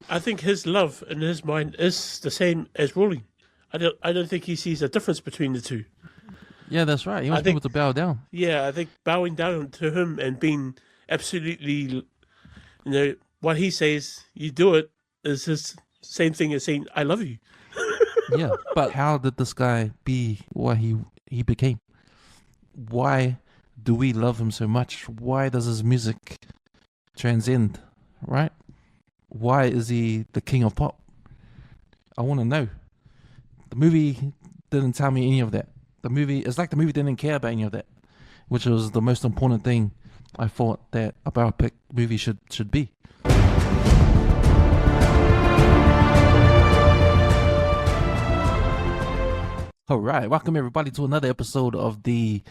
I think his love in his mind is the same as ruling. I don't think he sees a difference between the two. Yeah, that's right. He I wants think people to bow down. Yeah, I think bowing down to him and being absolutely, what he says, you do it, is his same thing as saying, I love you. Yeah, but how did this guy be what he became? Why do we love him so much? Why does his music transcend, right? Why is he the king of pop? I want to know. The movie didn't tell me any of that. It's like the movie didn't care about any of that, which was the most important thing I thought that a biopic movie should be. All right, welcome everybody to another episode of the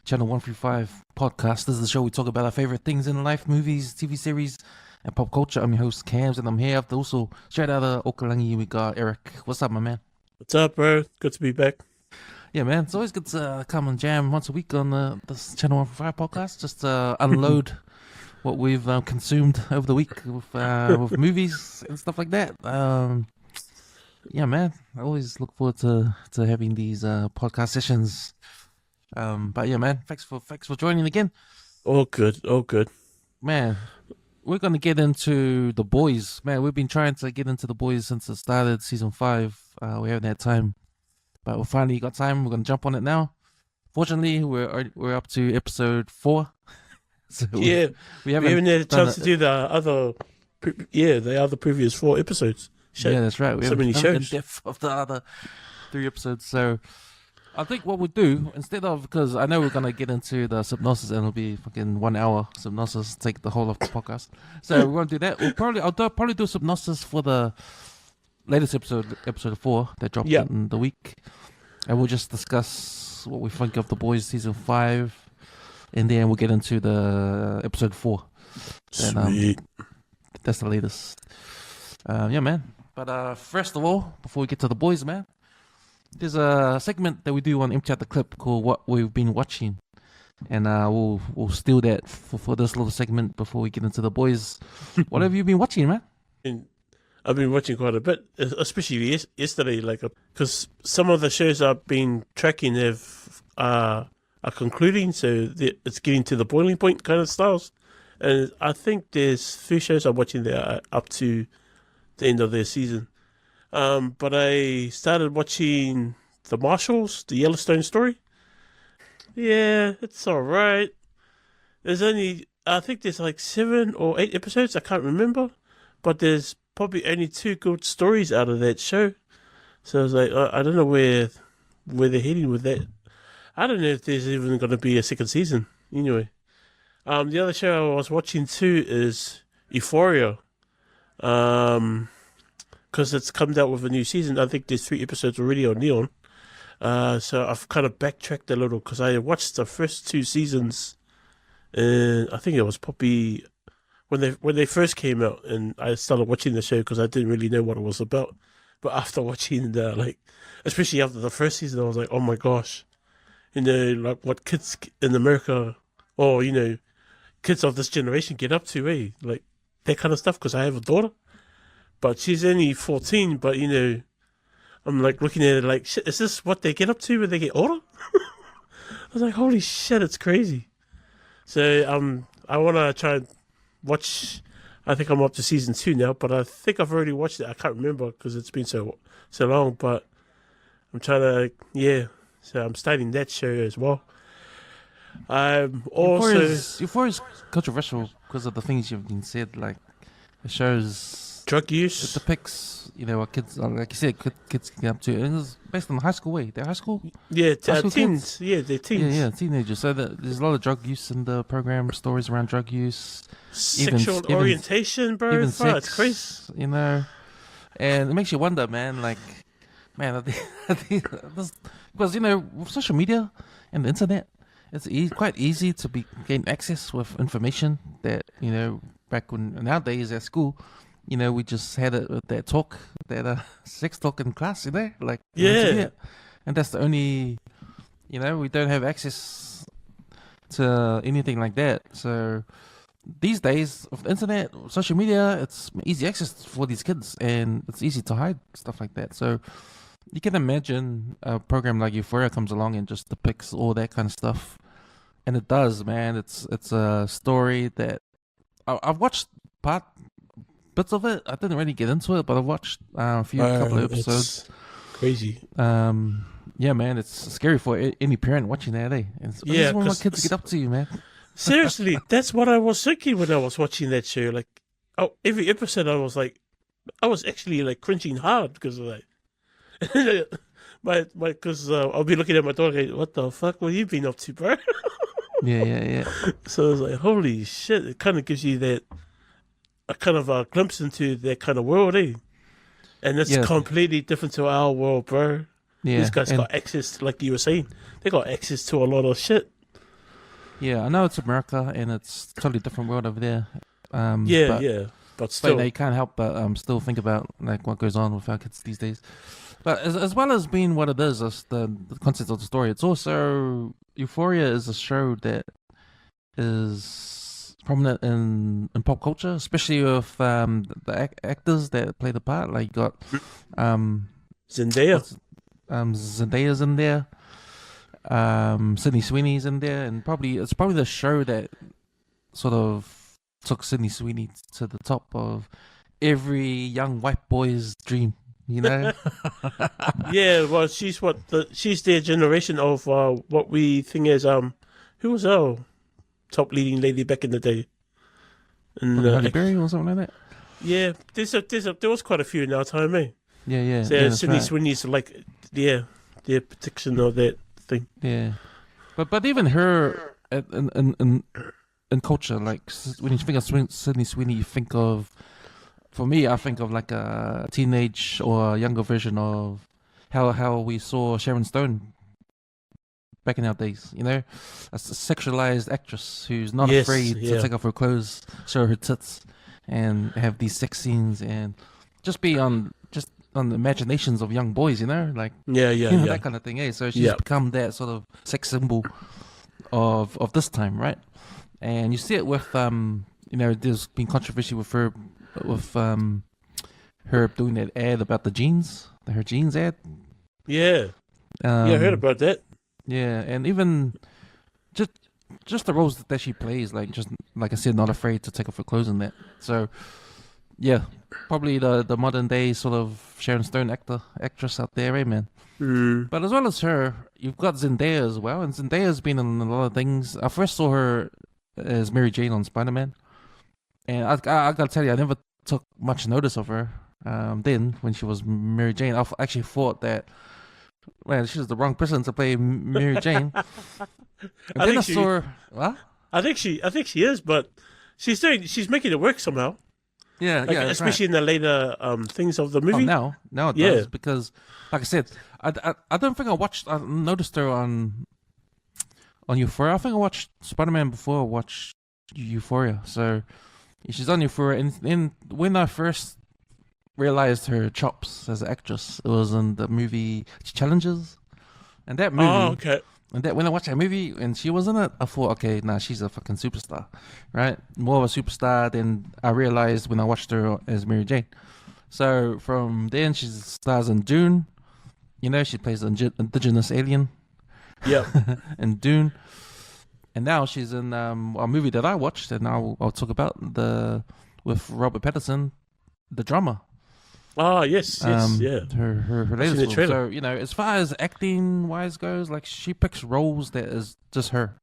Channel 135 podcast. This is the show we talk about our favorite things in life, movies, TV series, and pop culture. I'm your host, Cams, and I'm here after also straight out of Okalangi, we got Eric. What's up, my man? What's up, bro? Good to be back. Yeah, man, it's always good to come and jam once a week on this Channel 135 podcast, just to unload what we've consumed over the week with movies and stuff like that. Yeah, man, I always look forward to having these podcast sessions. But yeah, man, thanks for joining again. All good. Man, we're gonna get into The Boys. Man, we've been trying to get into The Boys since it started, season 5. We haven't had time, but we finally got time. We're gonna jump on it now. Fortunately, we're up to episode 4. So yeah, we haven't had a chance to do the other previous 4 episodes. Yeah, that's right. We so many shows. In depth of the other 3 episodes. So I think what we'll do, instead of, because I know we're going to get into the synopsis and it'll be fucking 1 hour synopsis, take the whole of the podcast. So we're going to do that. I'll probably do synopsis for the latest episode 4 that dropped in the week. And we'll just discuss what we think of The Boys season 5. And then we'll get into the episode 4. Sweet. That's the latest. Yeah, man. But first of all, before we get to The Boys, man, there's a segment that we do on Empty Out the Clip called What We've Been Watching. And we'll steal that for this little segment before we get into The Boys. What have you been watching, man? I've been watching quite a bit, especially yesterday, because some of the shows I've been tracking are concluding, so it's getting to the boiling point kind of styles. And I think there's 3 shows I'm watching that are up to the end of their season. But I started watching The Marshals, the Yellowstone story. Yeah, it's alright. I think there's like 7 or 8 episodes, I can't remember. But there's probably only 2 good stories out of that show. So I was like, I don't know where they're heading with that. I don't know if there's even going to be a second season. Anyway. The other show I was watching too is Euphoria. Because it's come out with a new season. I think there's 3 episodes already on Neon. So I've kind of backtracked a little because I watched the first 2 seasons, and I think it was probably when they first came out, and I started watching the show because I didn't really know what it was about. But after watching especially after the first season, I was like, oh my gosh, like what kids in America, or kids of this generation get up to, like that kind of stuff. Because I have a daughter. But she's only 14, but, I'm like looking at it like, shit, is this what they get up to when they get older? I was like, holy shit, it's crazy. So I want to try and watch, I think I'm up to season 2 now, but I think I've already watched it. I can't remember because it's been so long, but I'm trying to, so I'm starting that show as well. I'm also... Euphoria's controversial because of the things you've been said, like, it shows... drug use. It depicts, what kids, like you said, kids can get up to. And it's based on high school way. They're high school? Yeah, high school teens. Kids? Yeah, they're teens. Yeah, teenagers. So there's a lot of drug use in the program, stories around drug use. Sexual orientation, bro. Even sex, it's crazy. And it makes you wonder, man, I think because, with social media and the internet, it's quite easy to gain access with information that, back when, nowadays at school, we just had that talk, that sex talk in class, like, yeah. And that's the only, we don't have access to anything like that. So these days of the internet, social media, it's easy access for these kids, and it's easy to hide stuff like that. So you can imagine a program like Euphoria comes along and just depicts all that kind of stuff, and it does, man. It's a story that I've watched bits of it. I didn't really get into it, but I've watched a couple of episodes. It's crazy. Yeah, man, it's scary for any parent watching that, eh? And I just want my kids to get up to you, man. Seriously, that's what I was thinking when I was watching that show. Like, every episode, I was actually like cringing hard because of like, because I'll be looking at my daughter, like, what the fuck, what you been up to, bro? Yeah. So I was like, holy shit! It kind of gives you a kind of a glimpse into that kind of world, eh? And it's completely different to our world, bro. Yeah, these guys got access, like you were saying, they got access to a lot of shit. Yeah, I know it's America and it's a totally different world over there. But still, they can't help but still think about like what goes on with our kids these days. But as well as being what it is, the concept of the story, it's also Euphoria is a show that is prominent in pop culture, especially with the actors that play the part. Like you got Zendaya. Zendaya's in there. Sydney Sweeney's in there, and it's probably the show that sort of took Sydney Sweeney to the top of every young white boy's dream, you know. Yeah, well, she's their generation of what we think is who was our top leading lady back in the day? And Halle Berry or something like that. Yeah, there was quite a few in our time, eh? Yeah. So Sydney Sweeney's like their prediction of that thing. Yeah, but even her in culture, like when you think of Sydney Sweeney, you think of, for me, I think of like a teenage or a younger version of how we saw Sharon Stone back in our days. You know, a sexualized actress who's not afraid to take off her clothes, show her tits, and have these sex scenes, and just be on the imaginations of young boys, you know, like that kind of thing. Eh? So she's become that sort of sex symbol of this time, right? And you see it with there's been controversy with her doing that ad about the jeans, her jeans ad. Yeah, I heard about that. Yeah, and even just the roles that she plays, like I said, not afraid to take off her clothes and that. So yeah, probably the modern day sort of Sharon Stone actress out there, eh, man? Mm. But as well as her, you've got Zendaya as well, and Zendaya's been in a lot of things. I first saw her as Mary Jane on Spider-Man, and I gotta tell you, I never took much notice of her then when she was Mary Jane. I actually thought that, man, she's the wrong person to play Mary Jane. And then I saw her. What? I think she is, but she's making it work somehow. Yeah, especially right. in the later things of the movie. Oh, now it does, because, like I said, I don't think I noticed her on Euphoria. I think I watched Spider-Man before I watched Euphoria. So she's on Euphoria, and when I first realized her chops as an actress, it was in the movie Challenges, and that movie. Oh, okay. And that when I watched that movie and she was in it, I thought, okay, she's a fucking superstar, right? More of a superstar than I realized when I watched her as Mary Jane. So from then, she stars in Dune. You know, she plays an indigenous alien. Yeah. in Dune. And now she's in a movie that I watched, and I'll talk about with Robert Pattinson, The Drummer. Oh, yes, yeah. Her latest film. So, you know, as far as acting wise goes, like, she picks roles that is just her.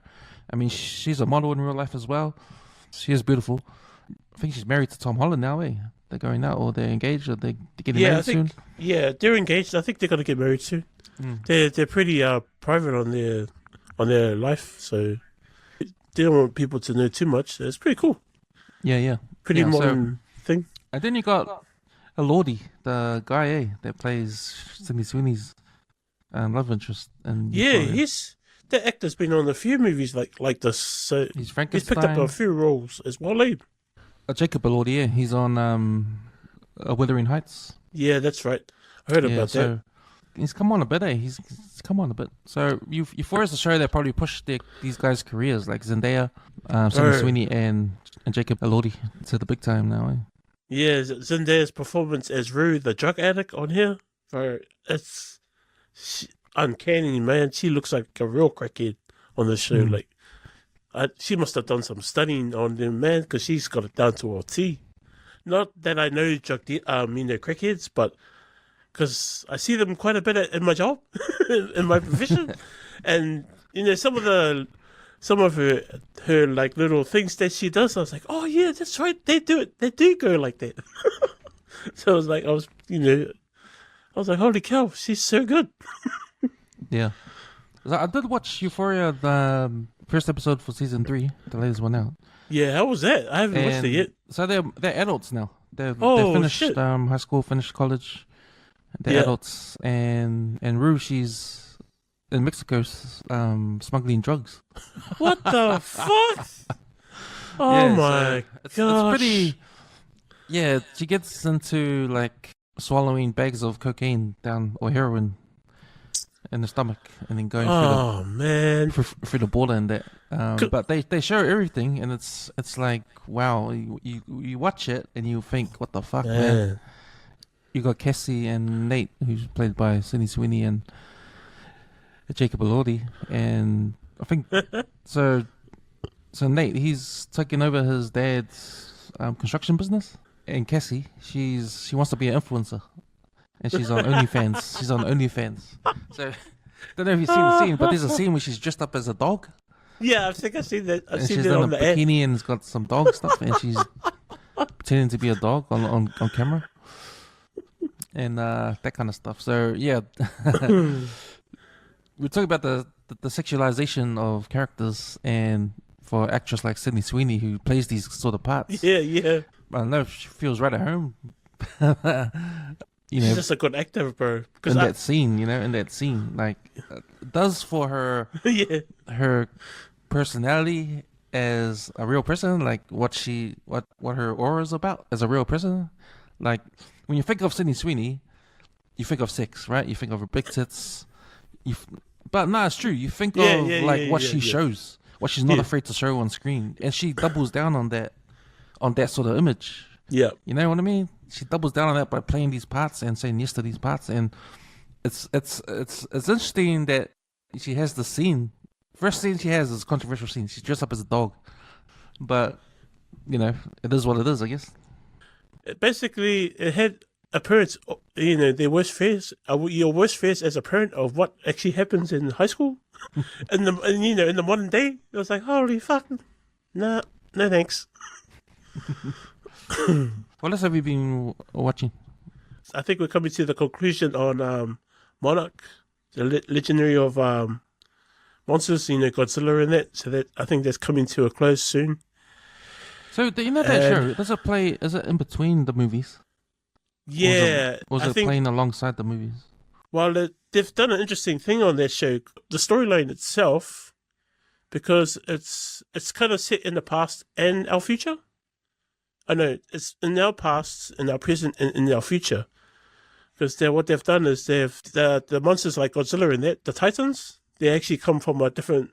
I mean, she's a model in real life as well. She is beautiful. I think she's married to Tom Holland now, eh? They're going out, or they're engaged, or they're getting married soon. Yeah, they're engaged. I think they're going to get married soon. Mm. They're pretty private on their life, so they don't want people to know too much. So it's pretty cool. Yeah. Pretty modern thing. And then you got Lordy, the guy that plays Sydney Sweeney's love interest. And that actor's been on a few movies like this. So he's picked up a few roles as well. Jacob Elordi, he's on Wuthering Heights. Yeah, that's right. I heard about that. he's come on a bit, eh? He's come on a bit. So Euphoria's the show that probably pushed these guys' careers, like Zendaya, Sydney Sweeney, and Jacob Elordi to the big time now, eh? Yeah, Zendaya's performance as Rue, the drug addict on here, it's uncanny, man. She looks like a real crackhead on the show. Like, she must have done some studying on them, man, because she's got it down to a T. Not that I know crackheads, but because I see them quite a bit in my job, in my profession, and some of her like little things that she does, I was like, oh yeah, that's right, they do it. They do go like that. So I was like, holy cow, she's so good. Yeah, I did watch Euphoria, the first episode for season 3, the latest one out. Yeah, how was that? I haven't watched it yet. So they're adults now. They're finished high school, finished college. They're adults, and Rue, she's in Mexico smuggling drugs. What the fuck? Oh my god! It's pretty. Yeah, she gets into like swallowing bags of cocaine or heroin in the stomach, and then going through the border and that. But they show everything, and it's like, wow, you watch it and you think, what the fuck, man? You got Cassie and Nate, who's played by Sydney Sweeney and Jacob Elordi, and I think so Nate, he's taking over his dad's construction business, and Cassie, she wants to be an influencer, and she's on OnlyFans. So don't know if you've seen the scene, but there's a scene where she's dressed up as a dog. Yeah, I think I've seen that. I've seen she's that done on a the bikini ad. and it's got some dog stuff, and she's pretending to be a dog on camera. And that kind of stuff. So yeah, we're talking about the sexualization of characters, and for an actress like Sydney Sweeney, who plays these sort of parts. Yeah. I don't know if she feels right at home. She's just a good actor, bro. In that scene, like it does for her. Her personality as a real person, like what her aura is about as a real person. Like, when you think of Sydney Sweeney, you think of sex, right? You think of her big tits. But no, it's true. You think of what she shows, what she's not afraid to show on screen, and she doubles down on that sort of image. Yeah, you know what I mean. She doubles down on that by playing these parts and saying yes to these parts, and it's interesting that she has the scene. First scene she has is a controversial scene. She's dressed up as a dog, but it is what it is, I guess. Basically, it had a parent's, their worst fears, your worst fears as a parent of what actually happens in high school, in the modern day. It was like, holy fuck, no thanks. What else have you been watching? I think we're coming to the conclusion on Monarch, the legendary of monsters, Godzilla in that. So that I think that's coming to a close soon. So that show, does it play? Is it in between the movies? Yeah, or is it playing alongside the movies? Well, they've done an interesting thing on that show. The storyline itself, because it's kind of set in the past and our future. I know it's in our past, in our present, and in our future. Because what they've done is the monsters like Godzilla and that, the Titans, they actually come from a different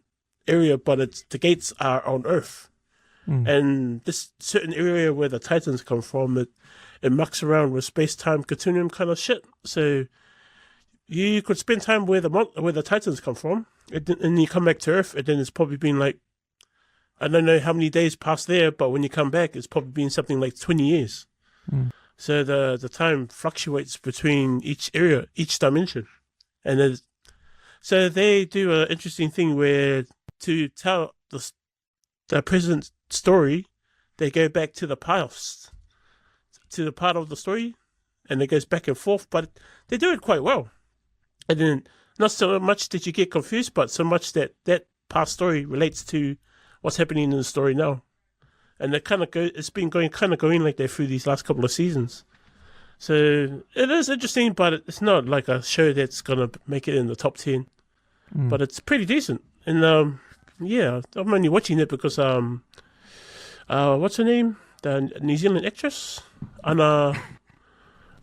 area, but the gates are on Earth. And this certain area where the Titans come from, it mucks around with space-time continuum kind of shit. So you could spend time where the Titans come from, and you come back to Earth, and then it's probably been like, I don't know how many days past there, but when you come back, it's probably been something like 20 years. So the time fluctuates between each area, each dimension. And so they do an interesting thing where to tell the present story, they go back to the past, to the part of the story, and it goes back and forth, but they do it quite well. And then not so much that you get confused, but so much that past story relates to what's happening in the story now. And it's been going like that through these last couple of seasons. So it is interesting, but it's not like a show that's gonna make it in the top 10. But it's pretty decent. And yeah, I'm only watching it because what's her name? The New Zealand actress, Anna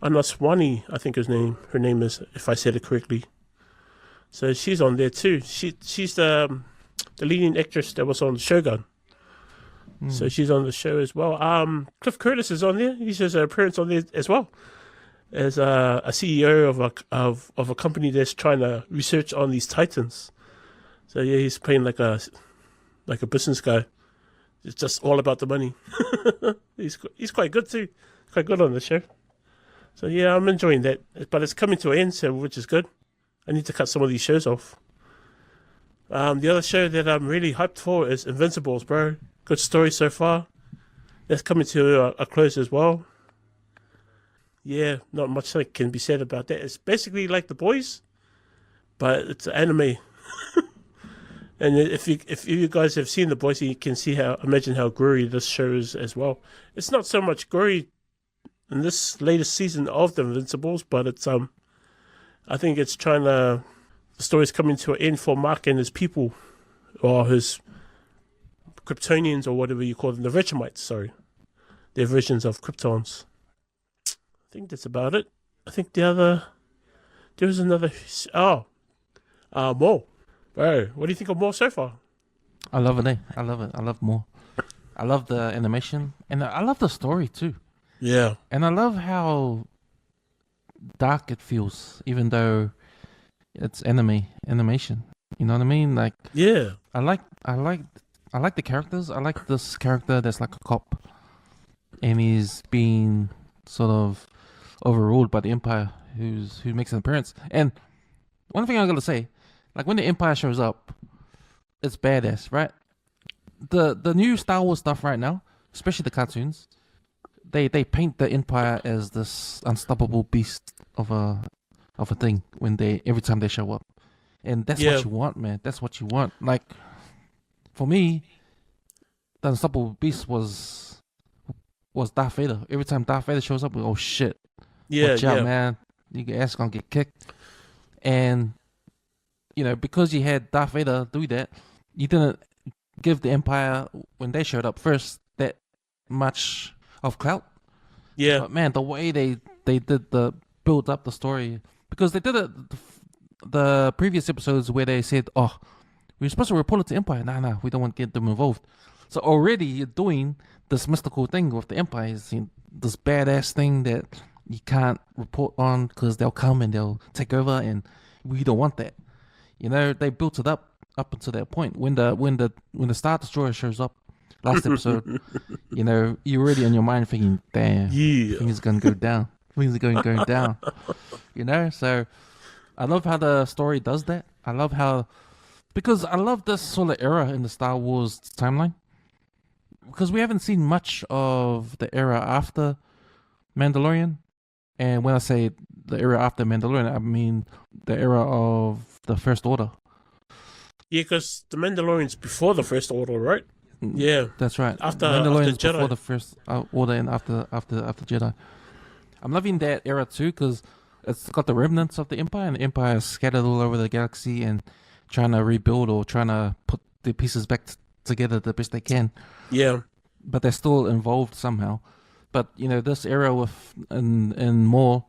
Anaswani, I think her name is, if I said it correctly. So she's on there too. She's the leading actress that was on Shogun. So she's on the show as well. Cliff Curtis is on there. He has an appearance on there as well as a CEO of a company that's trying to research on these titans. So yeah, he's playing like a business guy. It's just all about the money. He's quite good too. Quite good on the show. So yeah, I'm enjoying that. But it's coming to an end, so which is good. I need to cut some of these shows off. The other show that I'm really hyped for is Invincibles, bro. Good story so far. That's coming to a close as well. Yeah, not much that can be said about that. It's basically like The Boys, but it's an anime. And if you guys have seen The Boys, you can imagine how gory this show is as well. It's not so much gory in this latest season of The Invincibles, but it's I think it's the story's coming to an end for Mark and his people, or his Kryptonians, or whatever you call them, the Vegetamites, sorry. Their versions of Kryptons. I think that's about it. I think there was another, Maul. Bro, what do you think of Maul so far? I love it, eh? I love it. I love Maul. I love the animation, and I love the story too. Yeah. And I love how dark it feels, even though it's animation. You know what I mean? Like, yeah, I like the characters. I like this character that's like a cop, and he's being sort of overruled by the Empire, who makes an appearance. And one thing I gotta say, like when the Empire shows up, it's badass, right? The new Star Wars stuff right now, especially the cartoons, they paint the Empire as this unstoppable beast of a thing every time they show up. And that's what you want, man. That's what you want. Like, for me, the unstoppable beast was Darth Vader. Every time Darth Vader shows up, oh shit. Watch out, man. Your ass gonna get kicked. And, because you had Darth Vader do that, you didn't give the Empire, when they showed up first, that much of clout. Yeah. But man, the way they did the build up the story, because they did it the previous episodes where they said, oh, we're supposed to report it to Empire. Nah, we don't want to get them involved. So already you're doing this mystical thing with the Empire, this badass thing that you can't report on because they'll come and they'll take over, and we don't want that. They built it up until that point. When the Star Destroyer shows up last episode, you're already in your mind thinking, damn, things are gonna go down. Things are going down. So I love how the story does that. Because I love this sort of era in the Star Wars timeline. Because we haven't seen much of the era after Mandalorian. And when I say the era after Mandalorian, I mean the era of the First Order. Yeah, because the Mandalorian's before the First Order, right? Yeah. That's right. After Mandalorian's Jedi. before the First Order and after Jedi. I'm loving that era too, because it's got the remnants of the Empire, and the Empire is scattered all over the galaxy and trying to rebuild or trying to put the pieces back together the best they can. Yeah. But they're still involved somehow. But, this era in Maul,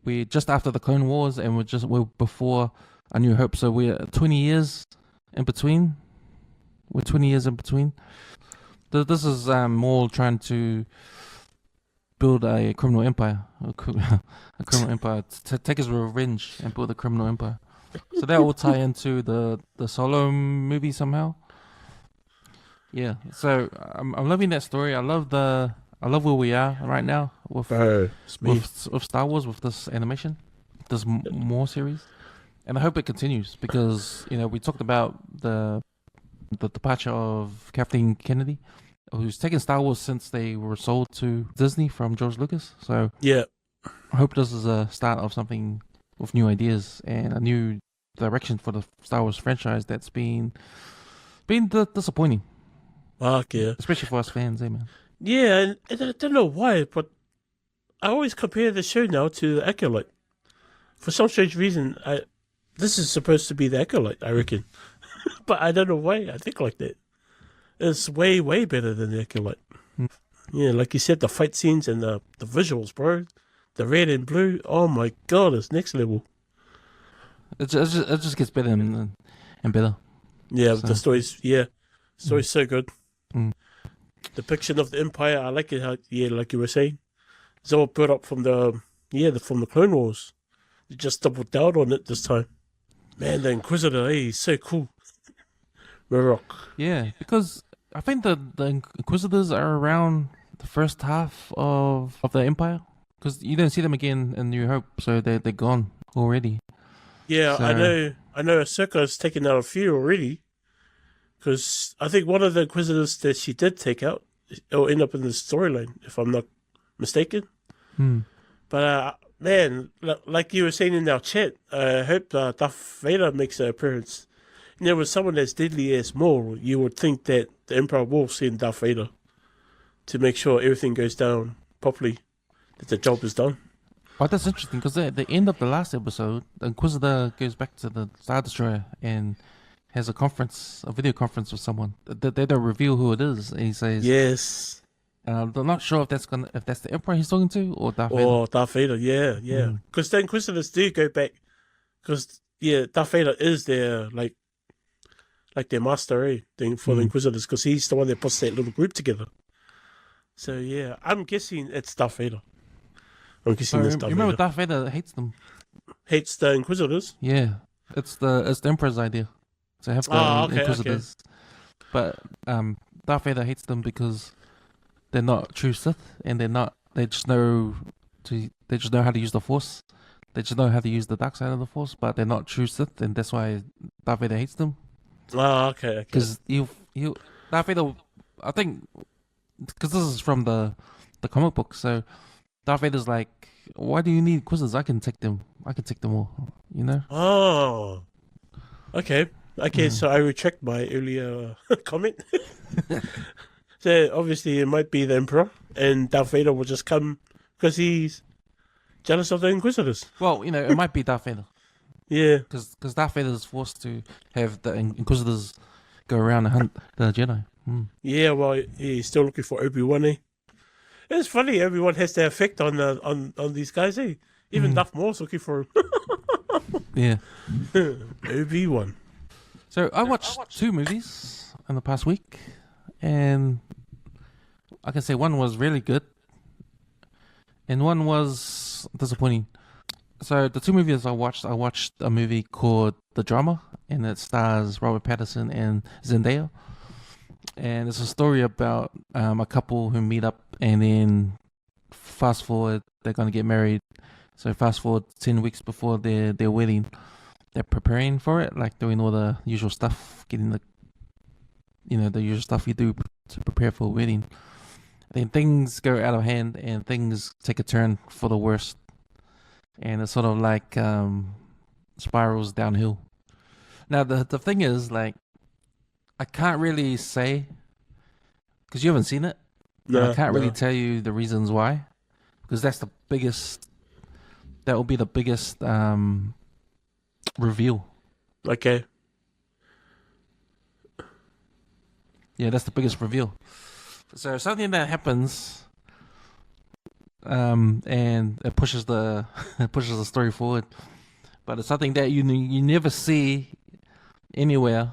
we're just after the Clone Wars, and we're before A New Hope, so we're 20 years in between. We're 20 years in between. This is Maul trying to build a criminal empire, a criminal empire, to take his revenge and build a criminal empire. So that will tie into the Solo movie somehow. Yeah, so I'm loving that story. I love where we are right now with Star Wars, with this animation, this more series, and I hope it continues, because we talked about the departure of Kathleen Kennedy, who's taken Star Wars since they were sold to Disney from George Lucas. So yeah, I hope this is a start of something with new ideas and a new direction for the Star Wars franchise that's been disappointing. Fuck yeah. Especially for us fans, man. Yeah, and I don't know why, but I always compare the show now to the Acolyte. For some strange reason, this is supposed to be the Acolyte, I reckon. But I don't know why I think like that. It's way, way better than the Acolyte. Yeah, like you said, the fight scenes and the visuals, bro. The red and blue. Oh my god, it's next level. It just gets better and better. Yeah, So, the story's so good. Mm. Depiction of the Empire, I like it. How, yeah, like you were saying, it's all built up from the Clone Wars. They just doubled down on it this time. Man, the Inquisitor, he's so cool. Monarch. yeah, because I think the Inquisitors are around the first half of the Empire, because you don't see them again in New Hope, so they're gone already. Yeah, So, I know Ahsoka's taken out a few already. Because I think one of the Inquisitors that she did take out will end up in the storyline, if I'm not mistaken. hmm. But man, like you were saying in our chat, I hope Darth Vader makes an appearance. And there was someone as deadly as Maul. You would think that the Emperor will send Darth Vader to make sure everything goes down properly, that the job is done. Oh, that's interesting, because at the end of the last episode, the Inquisitor goes back to the Star Destroyer and has a video conference with someone. They don't reveal who it is, and he says, Yes. I'm not sure if that's the Emperor he's talking to or Darth Vader. Or Darth Vader, yeah. Mm. Because the Inquisitors do go back. Because, Darth Vader is their, like their master, for the Inquisitors, because he's the one that puts that little group together. So, yeah, I'm guessing it's Darth Vader. I'm guessing it's Darth You remember Vader. Darth Vader hates them? Hates the Inquisitors? Yeah, it's the Emperor's idea to have the Inquisitors. But Darth Vader hates them because they're not true Sith, and they just know how to use the Force. They just know how to use the dark side of the Force, but they're not true Sith, and that's why Darth Vader hates them. Oh, okay. Because Darth Vader, I think, because this is from the comic book, so Darth Vader's like, why do you need Inquisitors? I can take them all, you know? Oh, okay. Okay, so I retract my earlier comment. So obviously it might be the Emperor, and Darth Vader will just come because he's jealous of the Inquisitors. Well, it might be Darth Vader. Yeah. Because Darth Vader is forced to have the Inquisitors go around and hunt the Jedi. Mm. Yeah, well, he's still looking for Obi-Wan, eh? It's funny, everyone has their effect on these guys, eh? Even Darth Maul's looking for him. Yeah. Obi-Wan. So I watched 2 movies in the past week, and I can say one was really good, and one was disappointing. So the 2 movies I watched a movie called The Drama, and it stars Robert Pattinson and Zendaya. And it's a story about a couple who meet up, and then fast forward, they're going to get married. So fast forward 10 weeks before their wedding, they're preparing for it, like doing all the usual stuff, getting the usual stuff you do to prepare for a wedding. Then things go out of hand, and things take a turn for the worst. And it's sort of like spirals downhill. Now the thing is, like, I can't really say, because you haven't seen it. I can't really tell you the reasons why, because that will be the biggest reveal. Okay. Yeah, that's the biggest reveal. So something that happens, and it pushes the story forward, but it's something that you never see anywhere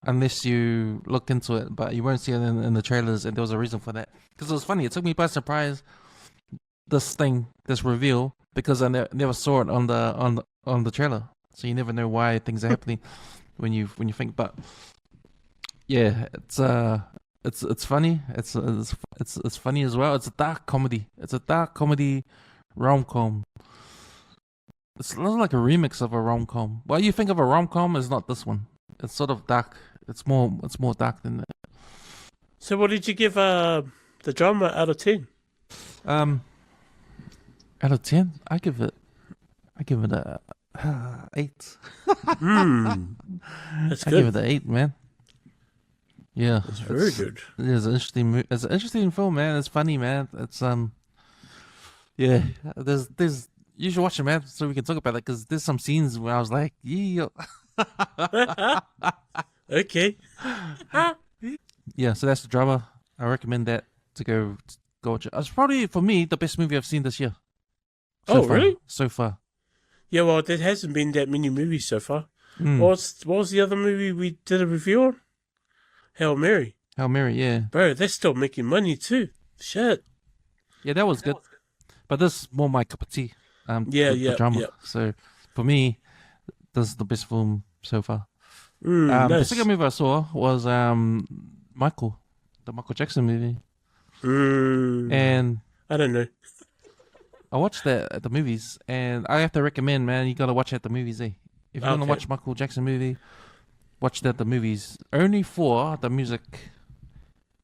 unless you look into it, but you won't see it in the trailers, and there was a reason for that. Because it was funny, it took me by surprise, this reveal, because I never saw it on the trailer, so you never know why things are happening when you think. But yeah, it's funny. It's funny as well. It's a dark comedy. It's a dark comedy rom-com. It's like a remix of a rom-com. What you think of a rom-com is not this one. It's sort of dark. It's more dark than that. So what did you give the drama out of 10? Out of 10, I give it a 8. That's good. I give it an 8, man. Yeah, it's very good. It's an interesting film, man. It's funny, man. It's yeah. There's you should watch it, man, so we can talk about it, because there's some scenes where I was like, yeah. Okay. Yeah, so that's The Drama. I recommend that to go watch it. It's probably, for me, the best movie I've seen this year. So Oh, far, really? so far. Yeah, well, there hasn't been that many movies so far. Mm. What was the other movie we did a review on? Hail Mary. Hail Mary, yeah. Bro, they're still making money too. Shit. Yeah, that was good. But this is more my cup of tea. Yeah, the drama. yeah. So for me, this is the best film so far. The Nice. second movie I saw was Michael, the Michael Jackson movie. And I don't know. I watched that at the movies, and I have to recommend, man, you gotta watch it at the movies, eh? If you're gonna Okay. watch Michael Jackson movie, watch that at the movies. Only for the music,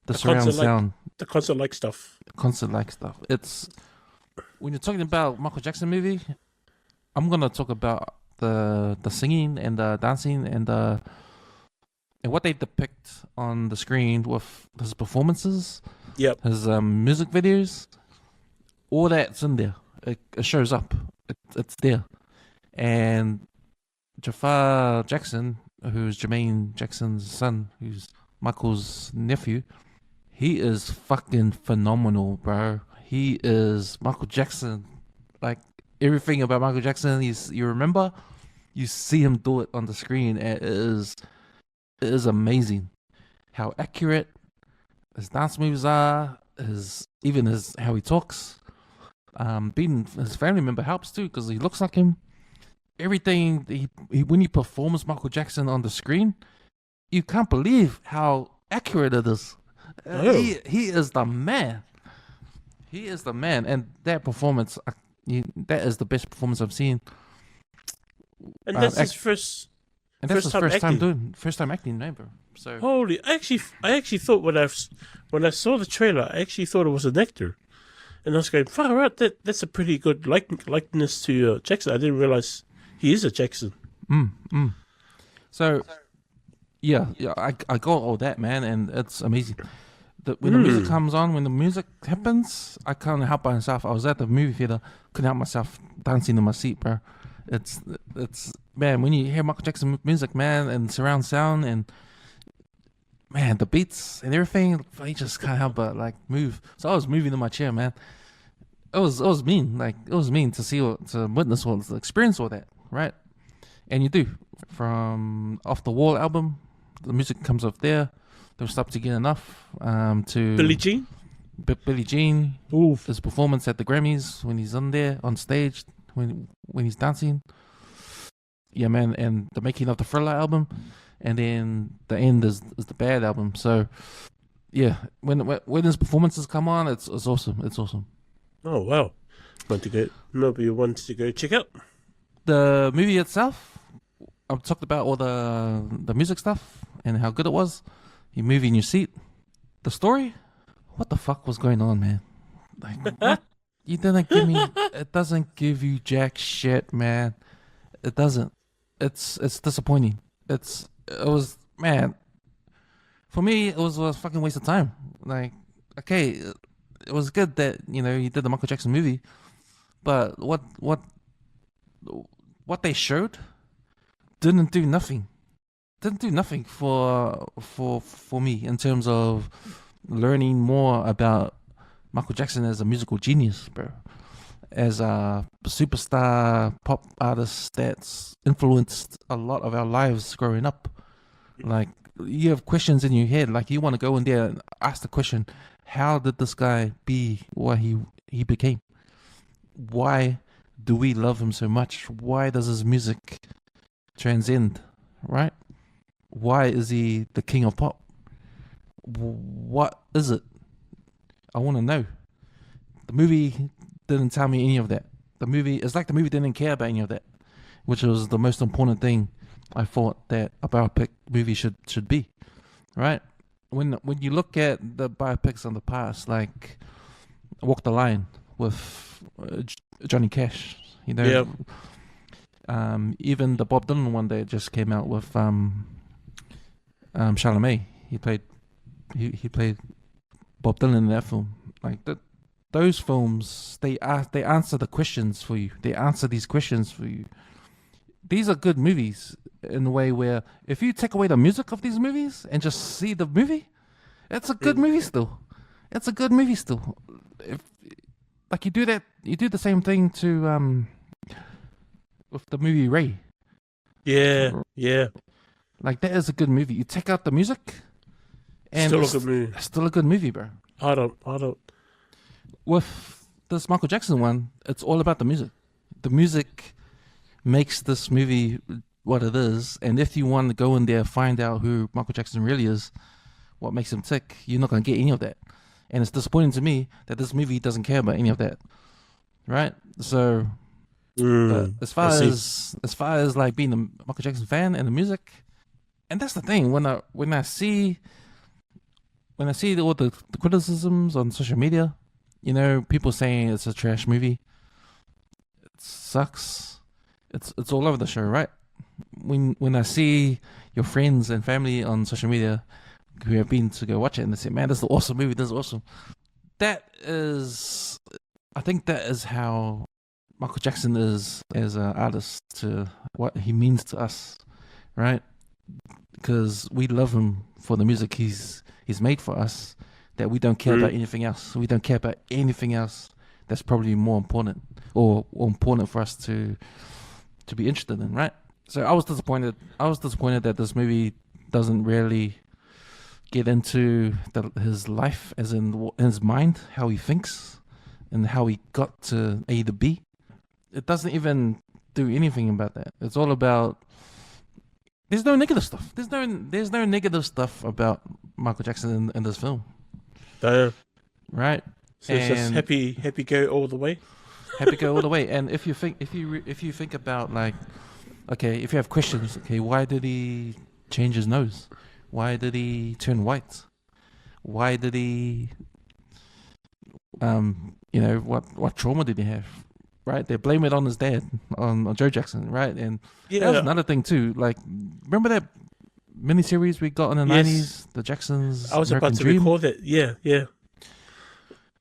the surround concert, sound, The concert like stuff. concert-like stuff. It's when you're talking about Michael Jackson movie, I'm gonna talk about the singing and the dancing and what they depict on the screen with his performances, Yep. his music videos, all that's in there. It shows up. It's there. And Jafar Jackson, who's Jermaine Jackson's son, who's Michael's nephew, he is fucking phenomenal, bro. He is Michael Jackson. Like everything about Michael Jackson, you remember, you see him do it on the screen, and it is amazing how accurate his dance moves are. Even how he talks. Being his family member helps too because he looks like him. Everything he when he performs Michael Jackson on the screen, you can't believe how accurate it is. Oh. He is the man. He is the man, and that performance, that is the best performance I've seen. And that's his first. And that's First his time first time acting, no, bro. So Holy! I actually thought when I saw the trailer, I actually thought it was an actor, and I was going, "Far out! That's a pretty good likeness to Jackson." I didn't realize he is a Jackson. So yeah, I got all that, man, and it's amazing. When the music comes on, when the music happens, I can't help myself. I was at the movie theater, couldn't help myself dancing in my seat, bro. It's man, when you hear Michael Jackson music, man, and surround sound, and man, the beats and everything, you just can't help but like move. So I was moving in my chair, man. It was mean, to witness all, to experience all that, right? And you do. From Off the Wall album, the music comes off there. Don't Stop to Get Enough. To Billie Jean. Billie Jean. Oof. His performance at the Grammys when he's on there on stage when he's dancing. Yeah, man, and the making of the Thriller album, and then the end is the Bad album. So yeah, when his performances come on, it's awesome. It's awesome. Oh wow! Nobody wanted to go check out. The movie itself, I've talked about all the music stuff and how good it was. You move in your seat. The story, what the fuck was going on, man? Like, what? You didn't give me. It doesn't give you jack shit, man. It doesn't. It's disappointing. It was, man. For me, it was a fucking waste of time. Like, okay, it was good that you did the Michael Jackson movie, but what they showed didn't do nothing. Didn't do nothing for me in terms of learning more about Michael Jackson as a musical genius, bro. As a superstar pop artist that's influenced a lot of our lives growing up. Like, you have questions in your head, like you want to go in there and ask the question, how did this guy be what he became? Why do we love him so much? Why does his music transcend, right? Why is he the king of pop? What is it? I want to know. The movie didn't tell me any of that. It's like the movie didn't care about any of that, which was the most important thing I thought that a biopic movie should be, right? When you look at the biopics in the past, like Walk the Line with Johnny Cash, Yeah. Even the Bob Dylan one that just came out with Chalamet. He played Bob Dylan in that film. Like those films, they answer the questions for you. They answer these questions for you. These are good movies in a way where if you take away the music of these movies and just see the movie, it's a good movie still. It's a good movie still. like you do the same thing to with the movie Ray. Yeah, yeah. Like that is a good movie. You take out the music, and Still a it's good movie. still a good movie, bro. I don't. With this Michael Jackson one, it's all about the music. The music makes this movie what it is, and if you want to go in there find out who Michael Jackson really is, what makes him tick, you're not going to get any of that. And it's disappointing to me that this movie doesn't care about any of that, right? So, as far as like being a Michael Jackson fan and the music, and that's the thing when I see all the criticisms on social media, you know, people saying it's a trash movie, it sucks. It's all over the show, right? When I see your friends and family on social media who have been to go watch it and they say, "Man, this is an awesome movie. This is awesome." I think that is how Michael Jackson is as an artist, to what he means to us, right? Because we love him for the music he's made for us. That we don't care about anything else. We don't care about anything else that's probably more important or important for us to be interested in, right? So I was disappointed. That this movie doesn't really get into his life, as in his mind, how he thinks, and how he got to A to B. It doesn't even do anything about that. It's all about. There's no negative stuff. There's no negative stuff about Michael Jackson in this film. Right? So it's just happy go all the way. Happy go all the way. And if you think about, like, okay, if you have questions, okay, why did he change his nose? Why did he turn white? Why did he what trauma did he have? Right? They blame it on his dad, on Joe Jackson, right? And that was another thing too. Like, remember that miniseries we got in the 90s, the Jacksons? I was American about to Dream? recall that. Yeah.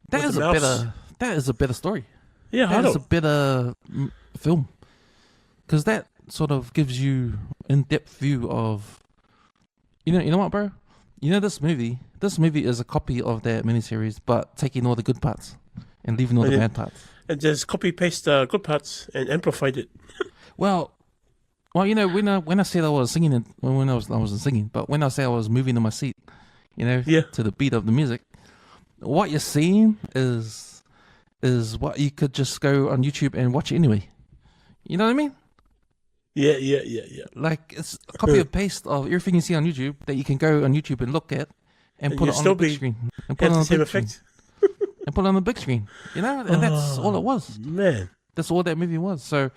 That is a better story. Yeah, that is a better film, because that sort of gives you in-depth view of, you know what, bro? You know, this movie is a copy of that miniseries, but taking all the good parts and leaving all the bad parts. And just copy paste the good parts and amplified it. Well, you know, when I said I was singing it, I wasn't singing, but when I say I was moving in my seat, you know, to the beat of the music, what you're seeing is what you could just go on YouTube and watch anyway. You know what I mean? Yeah. Like, it's a copy and paste of everything you see on YouTube that you can go on YouTube and look at and put it on the big screen. And put it on the big screen. And put it on the big screen. You know? And that's all it was. Man. That's all that movie was. So,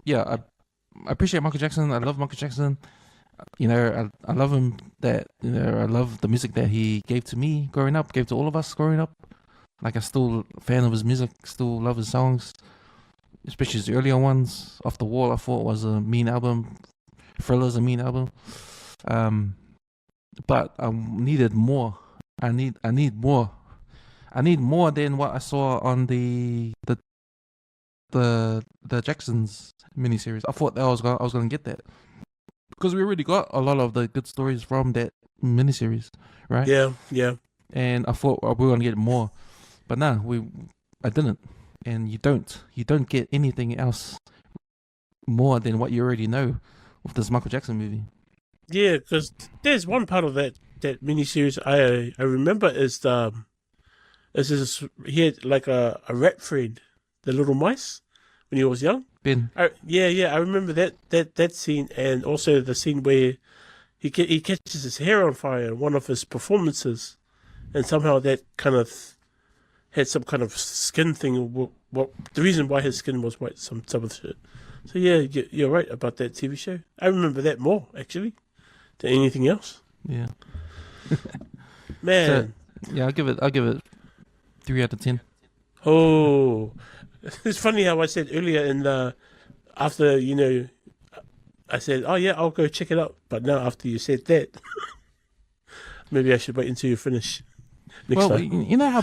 yeah, I appreciate Michael Jackson. I love Michael Jackson. You know, I love him. That, you know, I love the music that he gave to me growing up, gave to all of us growing up. Like, I'm still a fan of his music, still love his songs, especially his earlier ones. Off the Wall, I thought, was a mean album. Thriller's a mean album. But I needed more. I need more. I need more than what I saw on the Jacksons miniseries. I thought that I was gonna get that, because we already got a lot of the good stories from that miniseries, right? Yeah. And I thought we were gonna get more, but no, I didn't. And you don't get anything else more than what you already know with this Michael Jackson movie. Yeah, because there's one part of that miniseries I remember is he had like a rat friend, the little mice, when he was young. Ben. I remember that scene, and also the scene where he catches his hair on fire in one of his performances, and somehow that kind of had some kind of skin thing. What the reason why his skin was white, some of the shit. So yeah, you're right about that TV show. I remember that more actually than anything else. Yeah. Man. So, yeah, I'll give it 3 out of 10. Oh, it's funny how I said earlier after, you know, I said, oh yeah, I'll go check it out. But now after you said that, maybe I should wait until you finish. Next time. You know how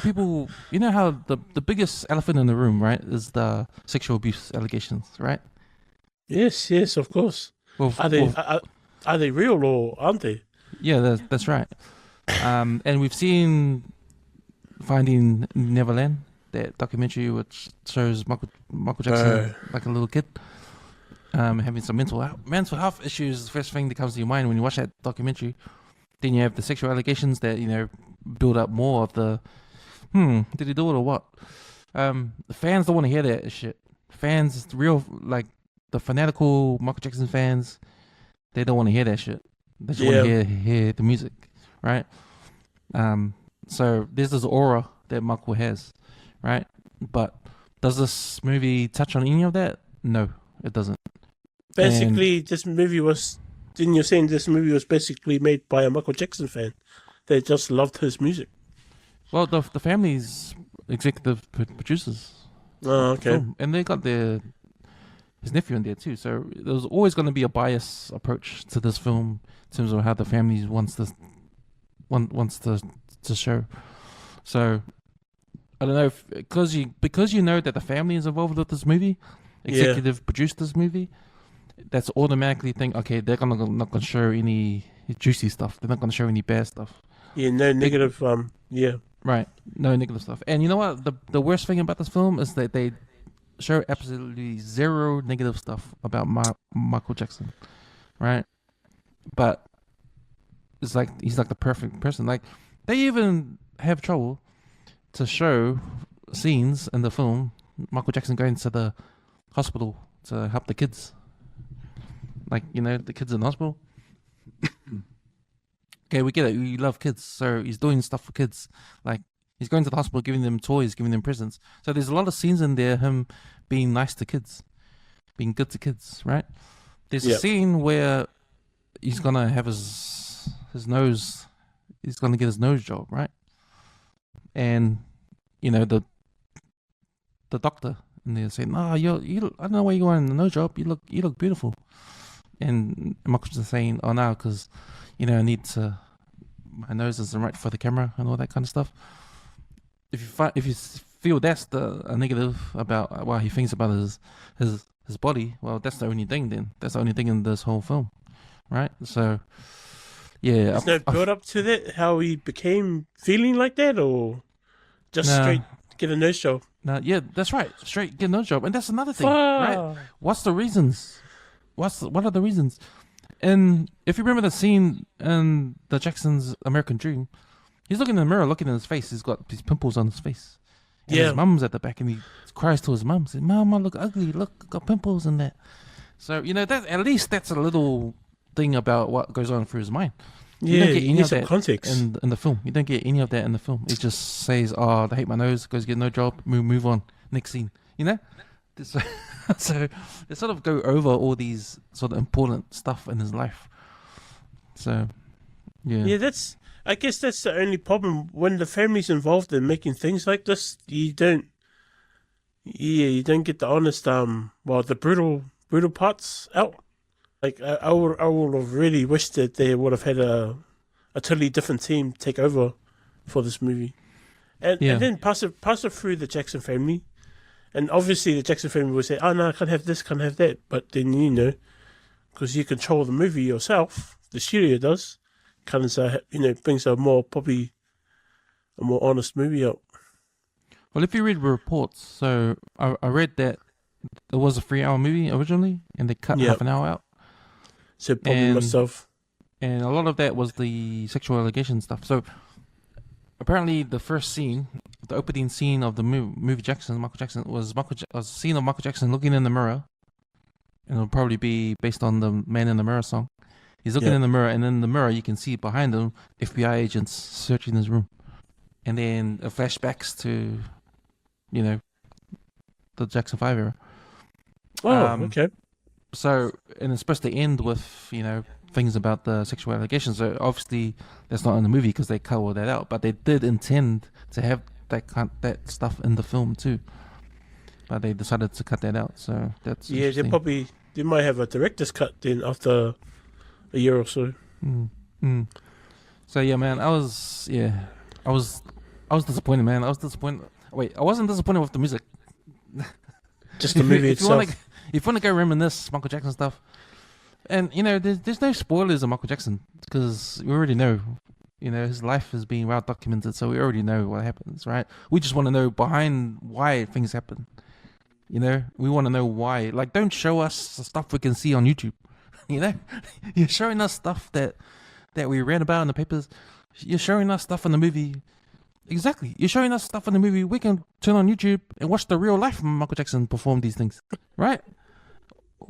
the biggest elephant in the room, right, is the sexual abuse allegations, right? Yes, of course. Well, are they real or aren't they? Yeah, that's right. And we've seen Finding Neverland, that documentary which shows Michael Jackson like a little kid, having some mental health issues. The first thing that comes to your mind when you watch that documentary. Then you have the sexual allegations that build up more of the did he do it or what? The fans don't want to hear that shit. Fans, real like the fanatical Michael Jackson fans, they don't want to hear that shit. They just want to hear the music, right? So there's this aura that Michael has, right? But does this movie touch on any of that? No, it doesn't. Basically, this movie was. Then you're saying this movie was basically made by a Michael Jackson fan. They just loved his music. Well, the family's executive producers. Oh, okay. And they got his nephew in there too. So there's always going to be a bias approach to this film in terms of how the family wants to show. So I don't know if because you know that the family is involved with this movie, executive produced this movie. That's automatically think, okay, they're not gonna show any juicy stuff. They're not gonna show any bad stuff. Yeah, no negative. Right, no negative stuff. And you know what? The worst thing about this film is that they show absolutely zero negative stuff about Michael Jackson, right? But it's like he's like the perfect person. Like they even have trouble to show scenes in the film Michael Jackson going to the hospital to help the kids. Like, the kids in the hospital. Okay, we get it. We love kids. So he's doing stuff for kids. Like, he's going to the hospital, giving them toys, giving them presents. So there's a lot of scenes in there, him being nice to kids, being good to kids, right? There's a scene where he's going to have his nose, he's going to get his nose job, right? And, the doctor, and they're saying, "No, you I don't know why you're going the nose job. You look beautiful." And Michael's just saying, "Oh no, because I need to. My nose isn't right for the camera and all that kind of stuff." If you feel that's a negative about what he thinks about his body, well, that's the only thing. Then that's the only thing in this whole film, right? So, yeah. There's no build up to that. How he became feeling like that, or just straight get a nose job. No, yeah, that's right. Straight get a nose job, and that's another thing, right? What's the reasons? What are the reasons? And if you remember the scene in the Jackson's American Dream, he's looking in the mirror, looking in his face. He's got these pimples on his face. And his mum's at the back, and he cries to his mum, says, "Mum, I look ugly. Look, I got pimples in that." So that at least that's a little thing about what goes on through his mind. You don't get any of that context in the film. You don't get any of that in the film. It just says, "Oh, I hate my nose." Goes get no job. Move on. Next scene. So they sort of go over all these sort of important stuff in his life. So, yeah. Yeah, I guess that's the only problem when the family's involved in making things like this. You don't get the honest, the brutal parts out. Like I would have really wished that they would have had a totally different team take over for this movie, and then pass it through the Jackson family. And obviously the Jackson family will say, "Oh no, I can't have this, can't have that." But then, because you control the movie yourself, the studio does, kind of brings a more honest movie out. Well, if you read reports, so I read that it was a 3-hour movie originally, and they cut half an hour out. So probably myself. And a lot of that was the sexual allegation stuff. So apparently the first scene, the opening scene of the movie Michael Jackson, was a scene of Michael Jackson looking in the mirror. And it'll probably be based on the Man in the Mirror song. He's looking in the mirror, and in the mirror you can see behind him FBI agents searching his room. And then it flashbacks to, the Jackson 5 era. Oh, okay. So, and it's supposed to end with, things about the sexual allegations. So obviously that's not in the movie because they cut all that out. But they did intend to have that stuff in the film too. But they decided to cut that out. So that's they might have a director's cut then after a year or so. So yeah, man, I was disappointed, man. I was disappointed. Wait, I wasn't disappointed with the music. Just the movie itself. If you want to go reminisce Michael Jackson stuff, and there's no spoilers of Michael Jackson because we already know You know, his life is being well documented, so we already know what happens, right? We just want to know behind why things happen. You know, we want to know why. Like, don't show us the stuff we can see on YouTube. You know, you're showing us stuff that we read about in the papers. You're showing us stuff in the movie. Exactly. You're showing us stuff in the movie. We can turn on YouTube and watch the real life of Michael Jackson perform these things. Right?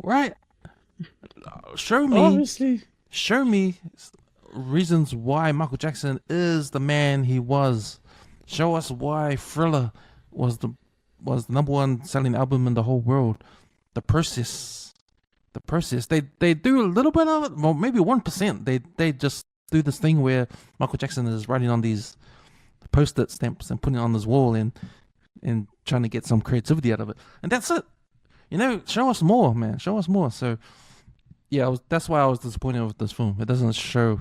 Right? Show me. Obviously. Show me reasons why Michael Jackson is the man he was. Show us why Thriller was the number one selling album in the whole world. The process. They do a little bit of it, well, maybe 1%. They just do this thing where Michael Jackson is writing on these post-it stamps and putting it on his wall and trying to get some creativity out of it. And that's it. You know, show us more, man. Show us more. So yeah, that's why I was disappointed with this film. It doesn't show.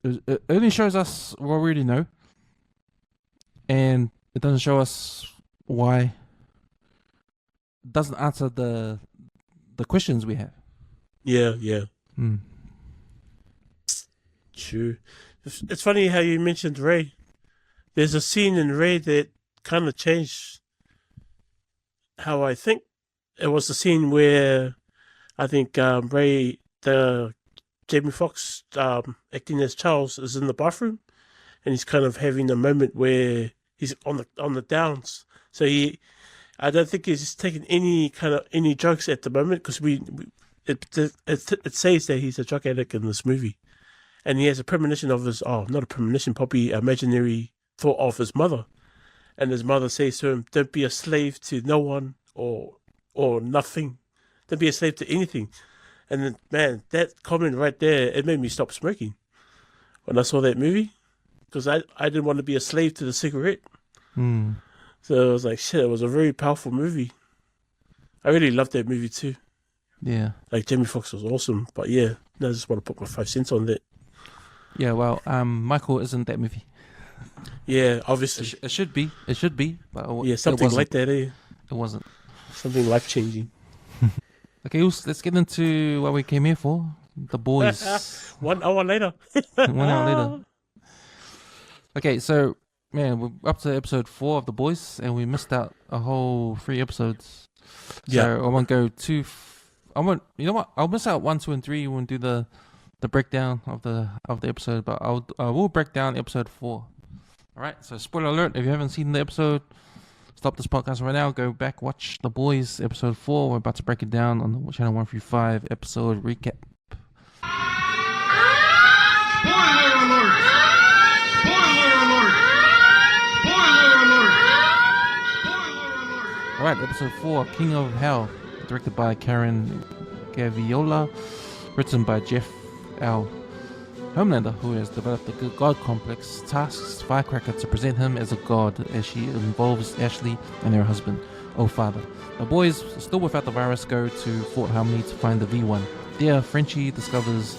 It only shows us what we already know, and it doesn't show us why. It doesn't answer the questions we have. Yeah. True. It's funny how you mentioned Ray. There's a scene in Ray that kind of changed how I think. It was the scene where I think Ray, the Jamie Foxx acting as Charles, is in the bathroom, and he's kind of having a moment where he's on the downs. So I don't think he's taking any drugs at the moment, because it says that he's a drug addict in this movie, and he has a premonition of his not a premonition, probably imaginary thought of his mother, and his mother says to him, "Don't be a slave to no one or nothing. Don't be a slave to anything." And then, man, that comment right there, it made me stop smoking when I saw that movie, because I didn't want to be a slave to the cigarette. So I was like, shit, it was a very powerful movie. I really loved that movie too. Yeah. Like, Jamie Foxx was awesome. But yeah, I just want to put my 5 cents on that. Yeah, well, Michael isn't that movie. Yeah, obviously. It should be. It should be. But yeah, something like that, eh? It wasn't. Something life-changing. Okay, let's get into what we came here for. The boys. 1 hour later. 1 hour later. Okay, so, man, we're up to episode 4 of The Boys, and we missed out a whole 3 episodes. Yeah. So I won't go too... you know what? I'll miss out 1, 2, and 3. We won't do the breakdown of the episode, but I will break down episode 4. Alright, so spoiler alert, if you haven't seen the episode, stop this podcast right now, go back, watch The Boys, episode 4. We're about to break it down on the channel 135 episode recap. Spoiler alert! Spoiler alert! Spoiler alert! Spoiler alert! Alright, episode 4, King of Hell, directed by Karen Gaviola, written by Jeff L. Homelander, who has developed a good god complex, tasks Firecracker to present him as a god as she involves Ashley and her husband, Father. The boys, still without the virus, go to Fort Harmony to find the V1. There, Frenchie discovers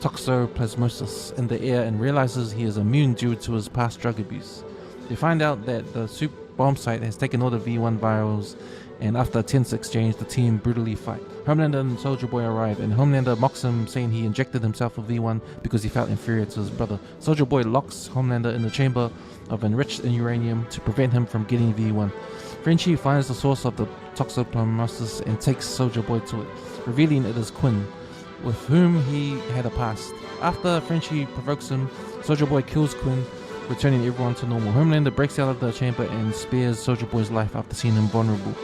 toxoplasmosis in the air and realizes he is immune due to his past drug abuse. They find out that the soup bomb site has taken all the V1 virals, and after a tense exchange, the team brutally fight. Homelander and Soldier Boy arrive, and Homelander mocks him, saying he injected himself with V1 because he felt inferior to his brother. Soldier Boy locks Homelander in the chamber of enriched uranium to prevent him from getting V1. Frenchie finds the source of the toxoplasmosis and takes Soldier Boy to it, revealing it is Quinn, with whom he had a past. After Frenchie provokes him, Soldier Boy kills Quinn, returning everyone to normal. Homelander breaks out of the chamber and spares Soldier Boy's life after seeing him vulnerable.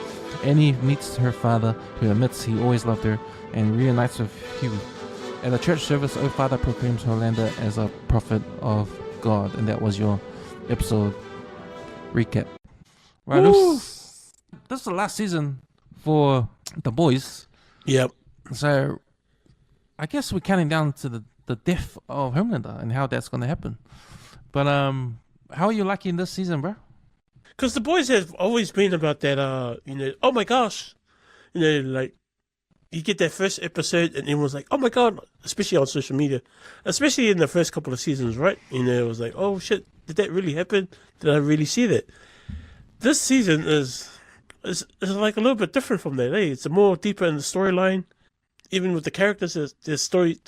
Annie meets her father, who admits he always loved her, and reunites with Huey. At a church service, Father proclaims Homelander as a prophet of God. And that was your episode recap. Right, this is the last season for The Boys. Yep. So I guess we're counting down to the death of Homelander and how that's going to happen. But how are you liking this season, bro? Because The Boys have always been about that, oh my gosh. Like, you get that first episode and everyone's like, oh my god, especially on social media. Especially in the first couple of seasons, right? It was like, oh shit, did that really happen? Did I really see that? This season is like a little bit different from that, eh? It's more deeper in the storyline. Even with the characters, the story of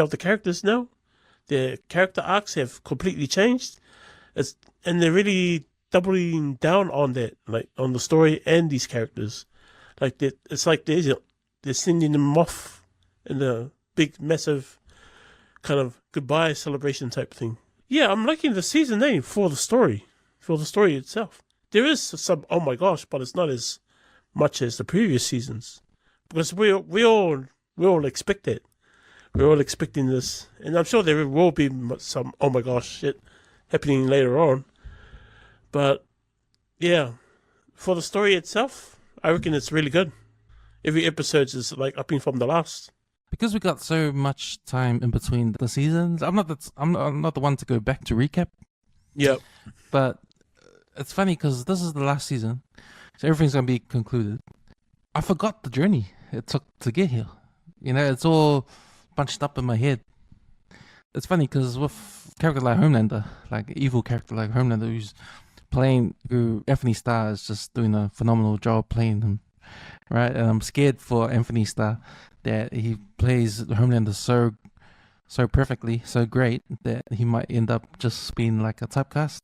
the characters now. their character arcs have completely changed. And they're really doubling down on that, like on the story and these characters. Like it's like they're sending them off in a big, massive kind of goodbye celebration type thing. Yeah, I'm liking the season name for the story itself. There is some oh my gosh, but it's not as much as the previous seasons because we all expect it. We're all expecting this, and I'm sure there will be some oh my gosh shit happening later on. But yeah, for the story itself, I reckon it's really good. Every episode is like upping from the last. Because we got so much time in between the seasons, I'm not the one to go back to recap. Yep. But it's funny because this is the last season, so everything's gonna be concluded. I forgot the journey it took to get here. You know, it's all bunched up in my head. It's funny because with a character like Homelander, like an evil character like Homelander, who Anthony Starr is just doing a phenomenal job playing him, right? And I'm scared for Anthony Starr that he plays Homelander so perfectly, so great that he might end up just being like a typecast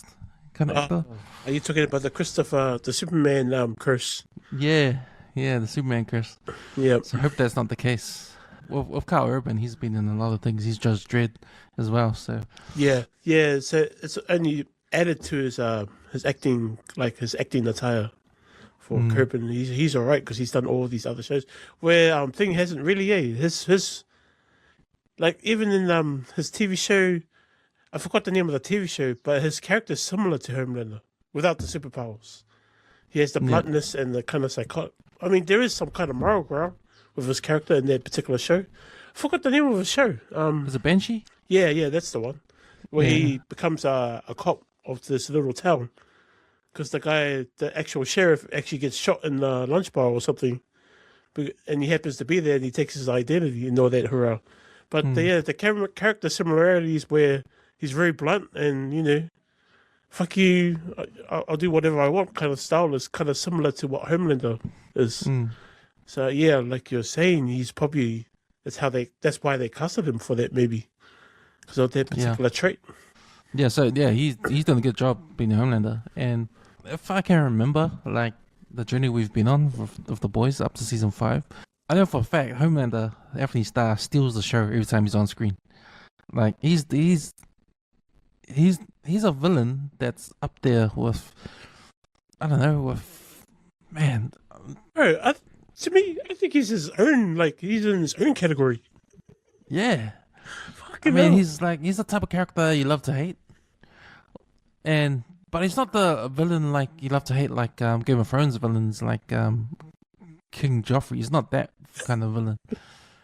kind of actor. Are you talking about the Superman curse? Yeah, the Superman curse. Yeah. So I hope that's not the case. With Carl Urban, he's been in a lot of things. He's Judge Dredd as well. So yeah. So it's only added to his acting, like his acting attire for Urban. He's all right because he's done all these other shows where thing hasn't really. Yeah, his like even in his TV show, I forgot the name of the TV show, but his character is similar to Homelander without the superpowers. He has the bluntness and the kind of psychotic. I mean, there is some kind of moral ground with his character in that particular show. I forgot the name of the show. is it Banshee? Yeah, that's the one. Where he becomes a cop of this little town. Because the actual sheriff actually gets shot in the lunch bar or something. And he happens to be there and he takes his identity and all that hurrah. But the character similarities where he's very blunt and, you know, fuck you, I'll do whatever I want kind of style is kind of similar to what Homelander is. So yeah, like you're saying, he's probably that's why they casted him for that maybe because of that particular trait. Yeah, so he's done a good job being a Homelander, and if I can remember, like the journey we've been on with the boys up to season 5, I know for a fact Homelander, Anthony Starr, steals the show every time he's on screen. Like he's a villain that's up there with man. Bro, to me, I think he's his own. Like he's in his own category. Yeah. Fucking I mean, hell. he's the type of character you love to hate, but he's not the villain like you love to hate, like Game of Thrones villains, like King Joffrey. He's not that kind of villain.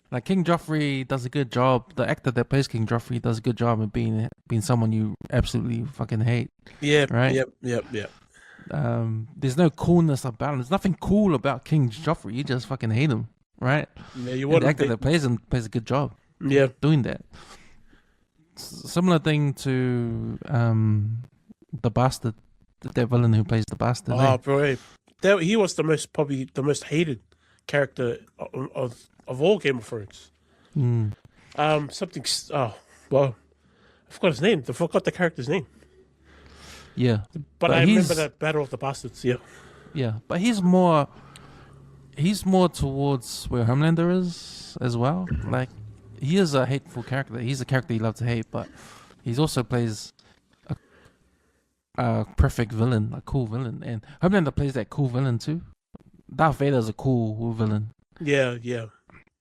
Like King Joffrey does a good job. The actor that plays King Joffrey does a good job of being someone you absolutely fucking hate. Yeah. Right. Yep. There's no coolness about him. There's nothing cool about King Joffrey. You just fucking hate him, right? Yeah, you and want the actor that plays him plays a good job. Yeah, doing that. Similar thing to the bastard, that villain who plays the bastard. Bro, he was probably the most hated character of all Game of Thrones. Something. Oh, well, I forgot his name. I forgot the character's name. Yeah, but I remember that Battle of the Bastards. Yeah, but he's more towards where Homelander is as well. Like he is a hateful character. He's a character you love to hate, but he also plays a perfect villain, a cool villain, and Homelander plays that cool villain too. Darth Vader's a cool villain. Yeah.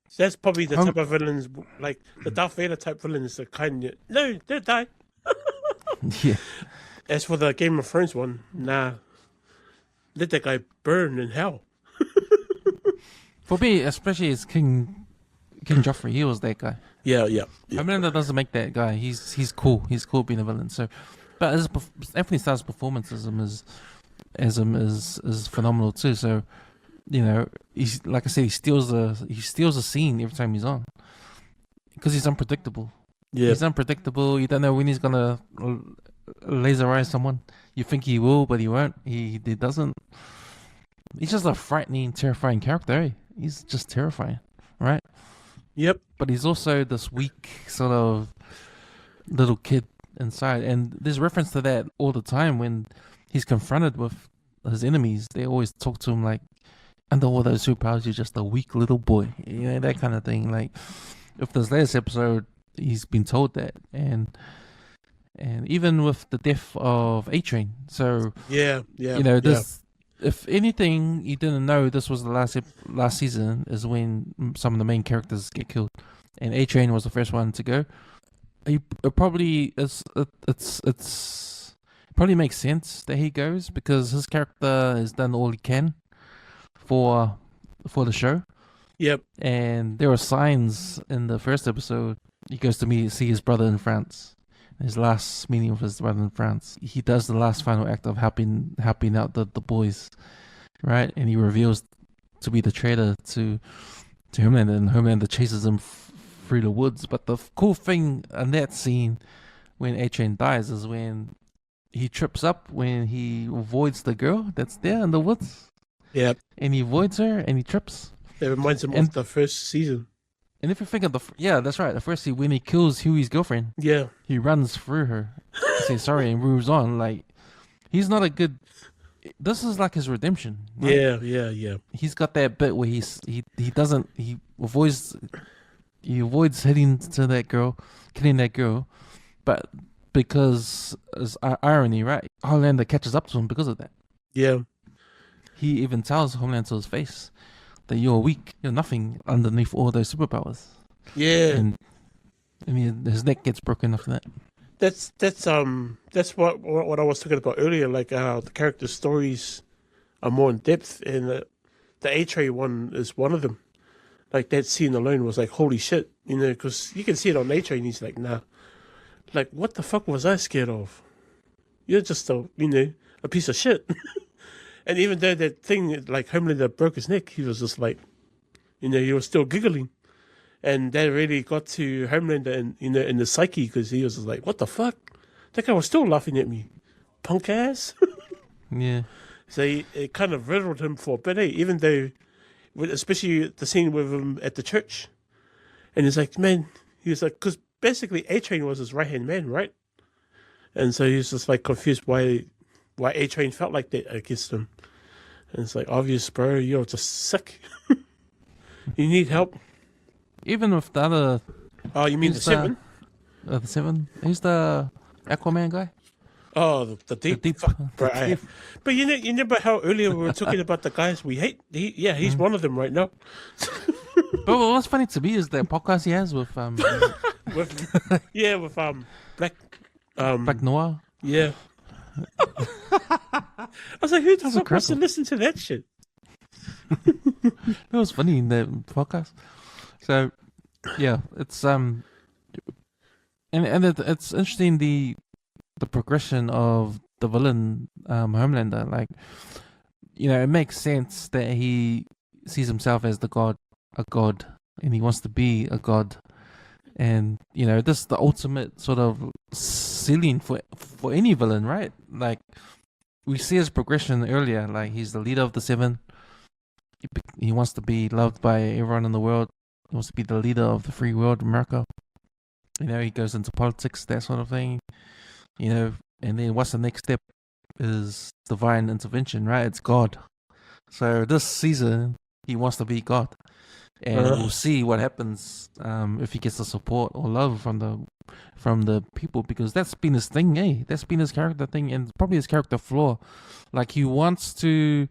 So that's probably the type of villains, like the Darth Vader type villain is the kind. No, don't die. Yeah. As for the Game of Thrones one, nah. Let that guy burn in hell. For me, especially as King Joffrey, he was that guy. Yeah. Homelander doesn't make that guy. He's cool. He's cool being a villain. So, but Anthony Starr's performance as him is phenomenal too. So, you know, he's like I said, he steals a scene every time he's on because he's unpredictable. Yeah, he's unpredictable. You don't know when he's gonna laserize someone. You think he will, but he won't. He doesn't. He's just a frightening, terrifying character. Eh? He's just terrifying, right? Yep. But he's also this weak sort of little kid inside. And there's reference to that all the time when he's confronted with his enemies. They always talk to him like, under all those superpowers, you're just a weak little boy. You know, that kind of thing. Like, if this latest episode, he's been told that. And even with the death of A-Train. So, yeah. you know, this... If anything, you didn't know this was the last season is when some of the main characters get killed, and A-Train was the first one to go. It probably probably makes sense that he goes because his character has done all he can for the show. Yep. And there were signs in the first episode. He goes to see his brother in France. His last meeting with his brother in France, he does the last final act of helping out the boys, right? And he reveals to be the traitor to Homelander, and Homelander chases him through the woods. But the cool thing in that scene when A-Train dies is when he trips up, when he avoids the girl that's there in the woods. Yep. And he avoids her and he trips. It reminds him of the first season. And if you think of that's right. The first scene when he kills Huey's girlfriend, he runs through her, says sorry, and moves on. Like, he's not a good. This is like his redemption. Right? Yeah. He's got that bit where he avoids hitting to that girl, killing that girl, but because it's irony, right? Homelander catches up to him because of that. Yeah. He even tells Homelander to his face that you're weak, you're nothing underneath all those superpowers. Yeah. And his neck gets broken after that. That's what I was talking about earlier, like how the character stories are more in depth, and the A-Train one is one of them. Like, that scene alone was like, holy shit, you know, because you can see it on A-Train. He's like, nah, like, what the fuck was I scared of? You're just a piece of shit. And even though that thing, like Homelander broke his neck, he was just like, he was still giggling. And that really got to Homelander in the psyche, because he was just like, what the fuck? That guy was still laughing at me. Punk ass. Yeah. So it kind of riddled him for a bit, even though, especially the scene with him at the church. And he's like, man, he was like, because basically A-Train was his right-hand man, right? And so he was just like confused why A-Train felt like that against him. And it's like, obvious, bro, you're just sick. You need help. Even with the other... Oh, you mean the Seven? The Seven? Who's the Aquaman guy? Oh, the Deep. Fuck, bro. But you know how earlier we were talking about the guys we hate? He's one of them right now. But what's funny to me is that podcast he has with... with Black... Black Noir? Yeah. I was like, who the fuck wants to listen to that shit? It was funny in the podcast. So, yeah, it's and it's interesting the progression of the villain Homelander. Like, it makes sense that he sees himself as a god, and he wants to be a god. And this is the ultimate sort of ceiling for any villain, right? Like, we see his progression earlier. Like, he's the leader of the Seven. He wants to be loved by everyone in the world. He wants to be the leader of the free world, America. He goes into politics, that sort of thing. And then what's the next step is divine intervention, right? It's God. So this season, he wants to be God. And we'll see what happens if he gets the support or love from the people, because that's been his thing, eh? That's been his character thing, and probably his character flaw. Like, he wants to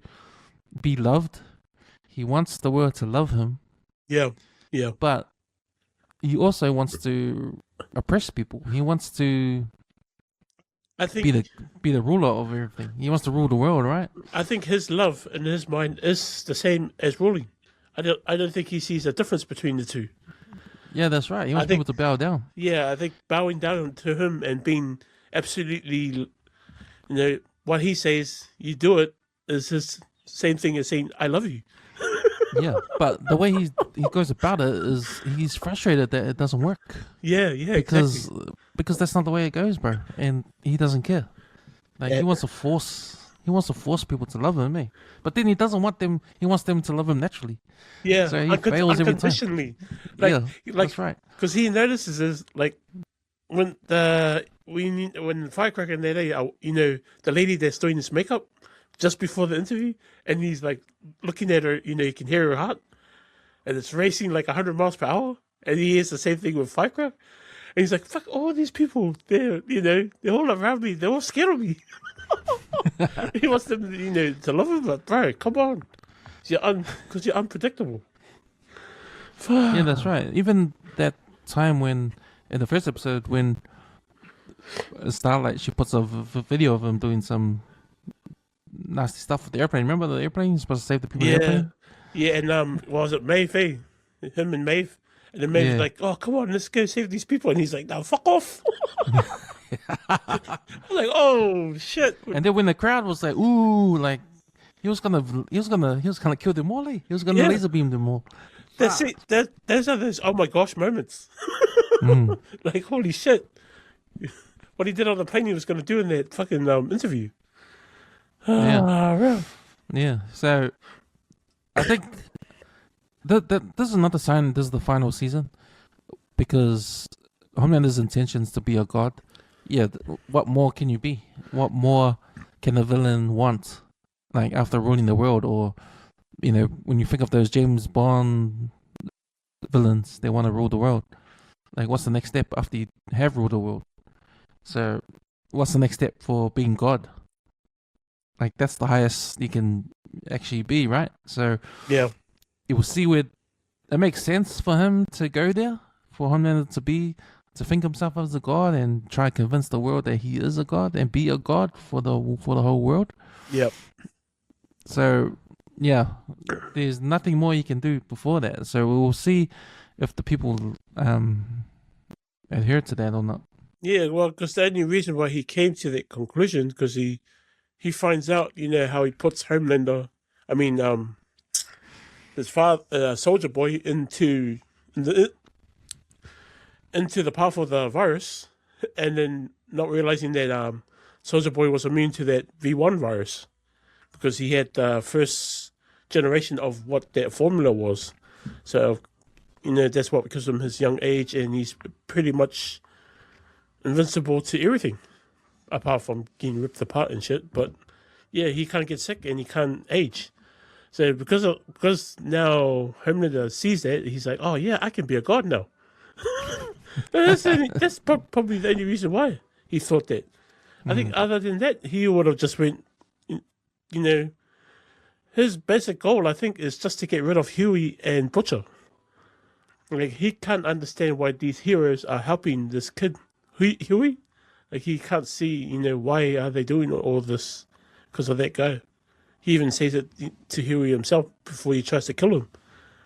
be loved. He wants the world to love him. Yeah. But he also wants to oppress people. He wants to be the ruler of everything. He wants to rule the world, right? I think his love in his mind is the same as ruling. I don't think he sees a difference between the two. Yeah, that's right. He wants people to bow down. Yeah, I think bowing down to him and being absolutely, what he says, you do it, is his same thing as saying, I love you. Yeah, but the way he goes about it is he's frustrated that it doesn't work. Yeah, because exactly. Because that's not the way it goes, bro. And he doesn't care. Like, he wants to force people to love him, eh? But then he doesn't want them. He wants them to love him naturally. Yeah, so he fails every time. unconditionally. Like, that's right. Because he notices is like when Firecracker and that day, the lady that's doing his makeup just before the interview, and he's like looking at her, you can hear her heart, and it's racing like 100 miles per hour, and he hears the same thing with Firecracker, and he's like, "Fuck all these people! They're all around me. They're all scared of me." He wants them, to love him, but bro, come on, because you're unpredictable. Yeah, that's right. Even that time when, in the first episode, when Starlight, she puts a video of him doing some nasty stuff with the airplane. Remember the airplane? He's supposed to save the people in the airplane? Yeah, and what was it, Maeve, eh? Him and Maeve. And then Maeve's like, "Oh, come on, let's go save these people." And he's like, "No, fuck off." I'm like, "Oh, shit." And then when the crowd was like, "Ooh," like, he was gonna kill them all, eh? He was gonna laser beam them all. That's it. Those are those oh my gosh moments. Like, holy shit. What he did on the plane he was going to do in that fucking interview. Yeah. Yeah. So, I think that this is another sign this is the final season, because Homelander's intentions to be a god. Yeah, what more can you be? What more can a villain want? Like, after ruling the world, or, when you think of those James Bond villains, they want to rule the world. Like, what's the next step after you have ruled the world? So, what's the next step for being God? Like, that's the highest you can actually be, right? So, yeah, you will see where it makes sense for him to go there, for Homelander to think himself as a god and try to convince the world that he is a god and be a god for the whole world. Yep. So, yeah, there's nothing more you can do before that. So we will see if the people adhere to that or not. Yeah, well, because the only reason why he came to that conclusion, because he finds out, how he puts Homelander, his father, Soldier Boy, into the path of the virus, and then not realizing that Soldier Boy was immune to that V1 virus, because he had the first generation of what that formula was. So, that's what, because of his young age, and he's pretty much invincible to everything, apart from getting ripped apart and shit. But yeah, he can't get sick and he can't age. So because now Homelander sees that, he's like, "Oh yeah, I can be a god now." That's probably the only reason why he thought that. I think other than that, he would have just went, his basic goal, I think, is just to get rid of Huey and Butcher. Like, he can't understand why these heroes are helping this kid, Huey. Like, he can't see, why are they doing all this because of that guy. He even says it to Huey himself before he tries to kill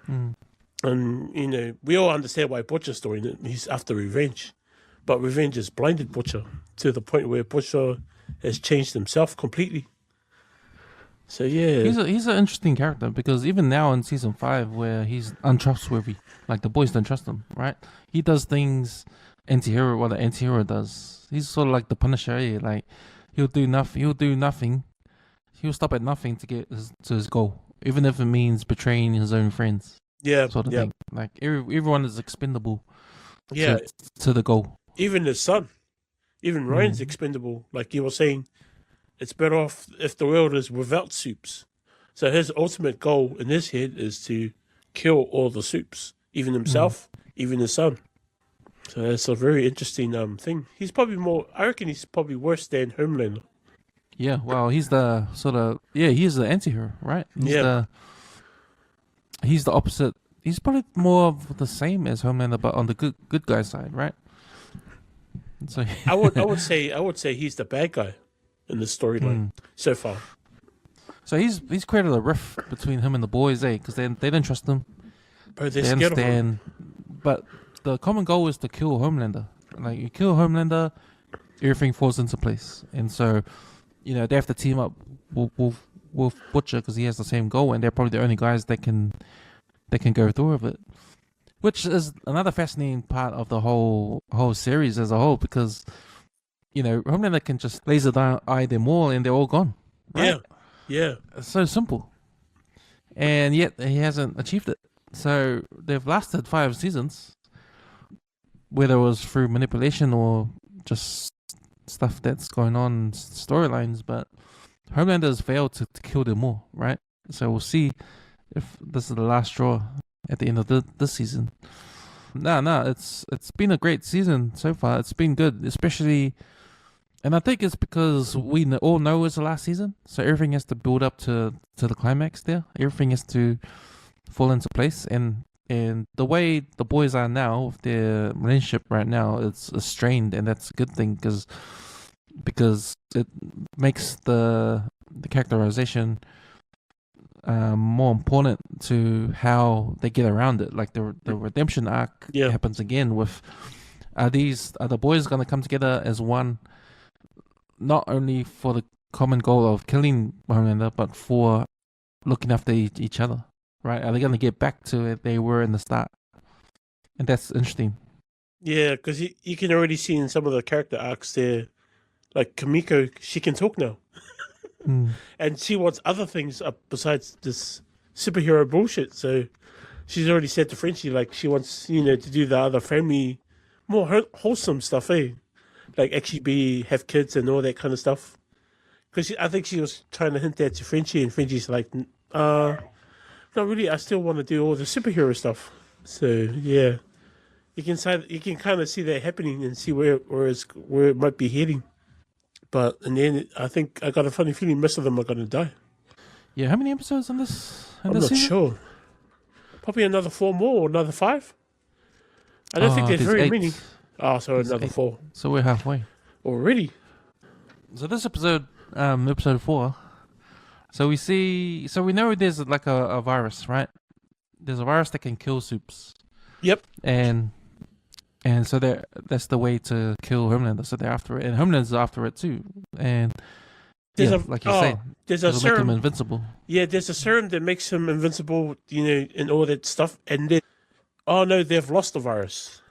him. And, we all understand why Butcher's doing it. He's after revenge. But revenge has blinded Butcher to the point where Butcher has changed himself completely. So, yeah. He's an interesting character, because even now in season 5, where he's untrustworthy, like, the boys don't trust him, right? He does things what the anti-hero does. He's sort of like the Punisher, eh? Like, he'll do nothing. He'll stop at nothing to get to his goal, even if it means betraying his own friends. Yeah, sort of thing. Like, everyone is expendable. Yeah, to the goal. Even his son, even Ryan's expendable. Like you were saying, it's better off if the world is without soups. So his ultimate goal in his head is to kill all the soups, even himself, even his son. So that's a very interesting thing. He's probably I reckon he's probably worse than Homelander. Yeah, well, he's the sort of, he's the anti-hero, right? He's the opposite. He's probably more of the same as Homelander, but on the good guy side, right? So I would say he's the bad guy in the storyline so far. So he's created a rift between him and the boys, because they don't trust him. Bro, they understand, but the common goal is to kill Homelander. Like, you kill Homelander, everything falls into place, and so they have to team up with Butcher because he has the same goal, and they're probably the only guys that can go through with it. Which is another fascinating part of the whole series as a whole, because Homelander can just laser eye them all and they're all gone. Right? Yeah. It's so simple, and yet he hasn't achieved it. So they've lasted 5 seasons, whether it was through manipulation or just stuff that's going on, storylines, but Homelander has failed to kill them all, right? So we'll see if this is the last straw at the end of this season. No, it's been a great season so far. It's been good, especially, and I think it's because we all know it's the last season, so everything has to build up to the climax there. Everything has to fall into place, and the way the boys are now, with their relationship right now, it's strained, and that's a good thing because it makes the characterization more important to how they get around it. Like the redemption arc happens again with are the boys going to come together as one, not only for the common goal of killing Homelander, but for looking after each other, right? Are they going to get back to it they were in the start? And that's interesting. Yeah, because you can already see in some of the character arcs there, like Kamiko, she can talk now. And she wants other things besides this superhero bullshit. So she's already said to Frenchie, like, she wants, to do the other family, more wholesome stuff, eh? Like, actually have kids and all that kind of stuff. Because I think she was trying to hint that to Frenchie, and Frenchie's like, not really, I still want to do all the superhero stuff. So, yeah. You can kind of see that happening and see where it might be heading. But in the end, I think I got a funny feeling most of them are going to die. Yeah, how many episodes on this? I'm not sure. Probably another 4 more or another 5. I don't think there's very 8. many. Oh, so There's another 8. 4. So we're halfway. Already? So this episode, episode 4, so we know there's like a virus, right? There's a virus that can kill soups. Yep. And so that's the way to kill Homelander. So they're after it, and Homelander's after it too. And like you say, there's a serum, make him invincible. Yeah, there's a serum that makes him invincible, and all that stuff. And then, they've lost the virus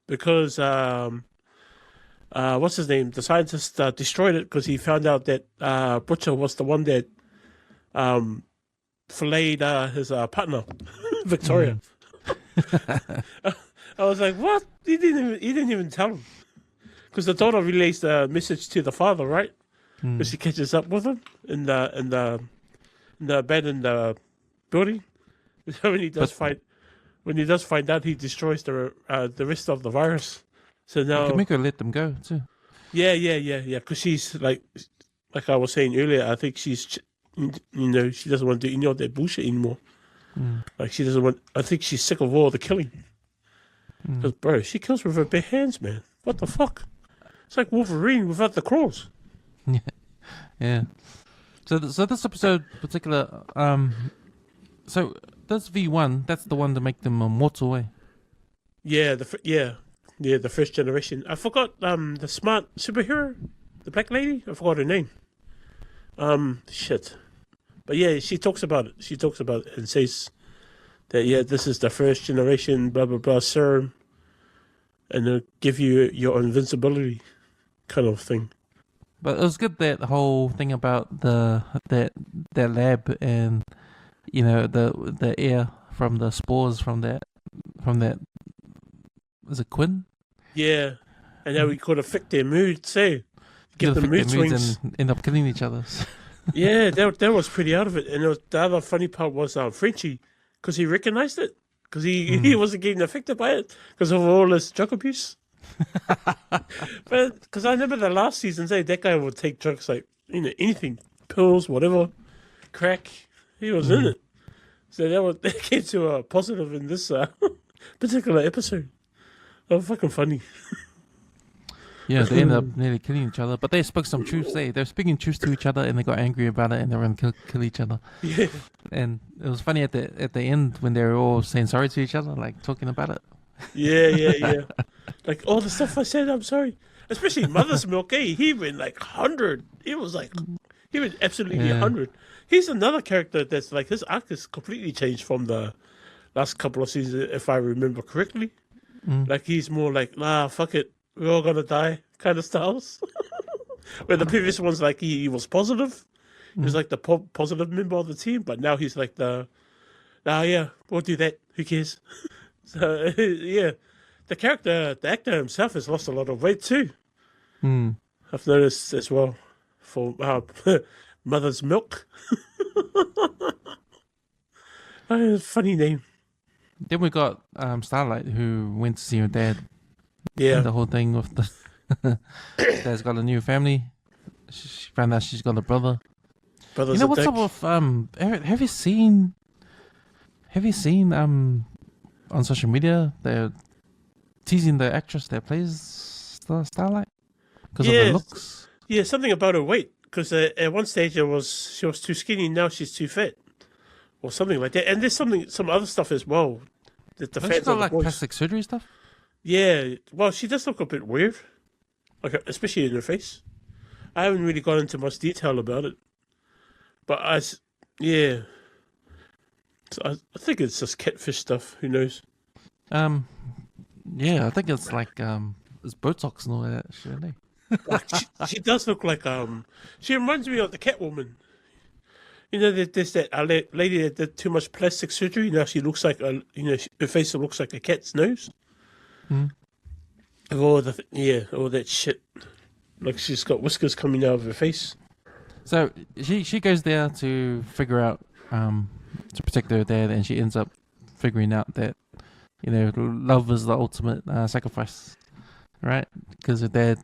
because what's his name? The scientist destroyed it because he found out that Butcher was the one that filleted his partner, Victoria. I was like, what? He didn't even tell him. Because the daughter relays the message to the father, right? Because she catches up with him in the abandoned building. So when he does find out, he destroys the rest of the virus. So now Kamiko let them go too. Yeah. Because she's like I was saying earlier, I think she's she doesn't want to do any of that bullshit anymore. Like she doesn't want. I think she's sick of all the killing. Because, bro, she kills with her bare hands, man. What the fuck? It's like Wolverine without the claws. Yeah. So this episode particular, so this V1, that's the one to make them immortal, eh? Yeah, the first generation. I forgot the smart superhero, the black lady. I forgot her name. Shit. But yeah, she talks about it. She talks about it and says that this is the first generation, blah blah blah serum, and it'll give you your invincibility, kind of thing. But it was good, that whole thing about that lab and the air from the spores from that was it Quinn? Yeah, and how we could affect their moods, say, get them mood swings and end up killing each other. Yeah, that was pretty out of it. And the other funny part was Frenchie, because he recognized it, because he wasn't getting affected by it because of all this drug abuse. But because I remember the last season, that guy would take drugs like anything, pills, whatever, crack. He was in it. So that came to a positive in this particular episode. Oh, fucking funny. Yeah, they ended up nearly killing each other, but they spoke some truth. They're speaking truth to each other, and they got angry about it, and they were going to kill each other. Yeah. And it was funny at the end when they were all saying sorry to each other, like talking about it. Yeah. Like all the stuff I said, I'm sorry. Especially Mother's Milk, he went like 100. He went absolutely 100. He's another character that's like, his arc is completely changed from the last couple of seasons, if I remember correctly. Like he's more like, fuck it, we're all gonna die kind of styles. Where the previous one's like he was positive. He was like the positive member of the team, but now he's like we'll do that. Who cares? So yeah, the actor himself has lost a lot of weight too. Hmm. I've noticed as well for Mother's Milk. Funny name. Then we got Starlight, who went to see her dad. Yeah. And the whole thing with the dad's got a new family. She found out she's got a brother. Brothers You know a what's dick. up with have you seen on social media they're teasing the actress that plays Starlight because of her Yeah. looks? Yeah, something about her weight. Because at one stage she was too skinny, now she's too fat. Or something like that. And there's some other stuff as well. That the Don't she fans got of the like boys. plastic surgery stuff? Yeah, well, she does look a bit weird. Like, especially in her face. I haven't really gone into much detail about it. But yeah. So I think it's just catfish stuff. Who knows? Yeah, I think it's like it's Botox and all that shit, isn't it? Like, she does look like she reminds me of the Catwoman. You know, there's that lady that did too much plastic surgery. Now she looks like her face looks like a cat's nose. Hmm. Of all all that shit. Like she's got whiskers coming out of her face. So she goes there to figure out to protect her dad, and she ends up figuring out that love is the ultimate sacrifice, right? Because her dad,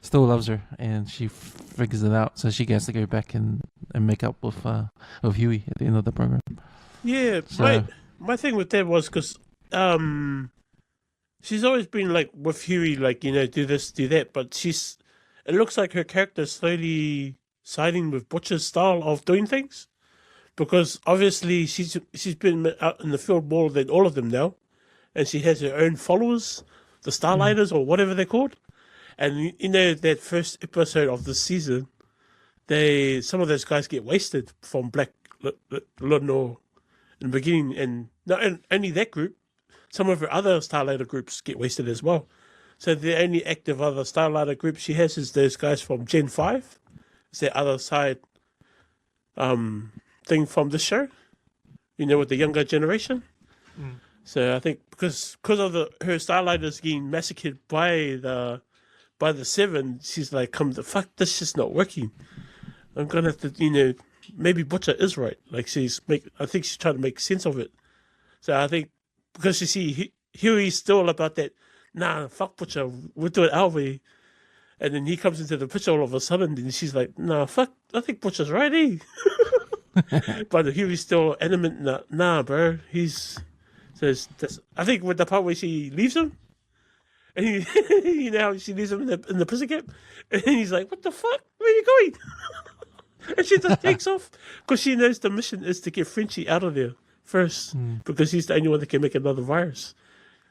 still loves her, and she figures it out. So she gets to go back and make up with Huey at the end of the program. Yeah, So- my thing with that was because she's always been like with Huey, like do this, do that, but it looks like her character slowly siding with Butcher's style of doing things, because obviously she's been out in the field more than all of them now, and she has her own followers, the Starlighters or whatever they're called. And that first episode of the season, some of those guys get wasted from Black Lenore in the beginning, and not only that group, some of her other Starlighter groups get wasted as well. So the only active other Starlighter group she has is those guys from Gen 5. It's the other side thing from the show, with the younger generation. So I think because of her Starlighters getting massacred by the Seven, she's like, come the fuck, this is not working. I'm gonna have to, maybe Butcher is right. Like I think she's trying to make sense of it. So I think because you see, Huey's still about that. Nah, fuck Butcher, we'll do it our way. And then he comes into the picture all of a sudden, and she's like, nah, fuck, I think Butcher's right, eh? But Huey's still adamant, nah, bro, I think with the part where she leaves him, and he, how she leaves him in the prison camp, and he's like, what the fuck, where are you going? And she just takes off, because she knows the mission is to get Frenchie out of there first, because he's the only one that can make another virus.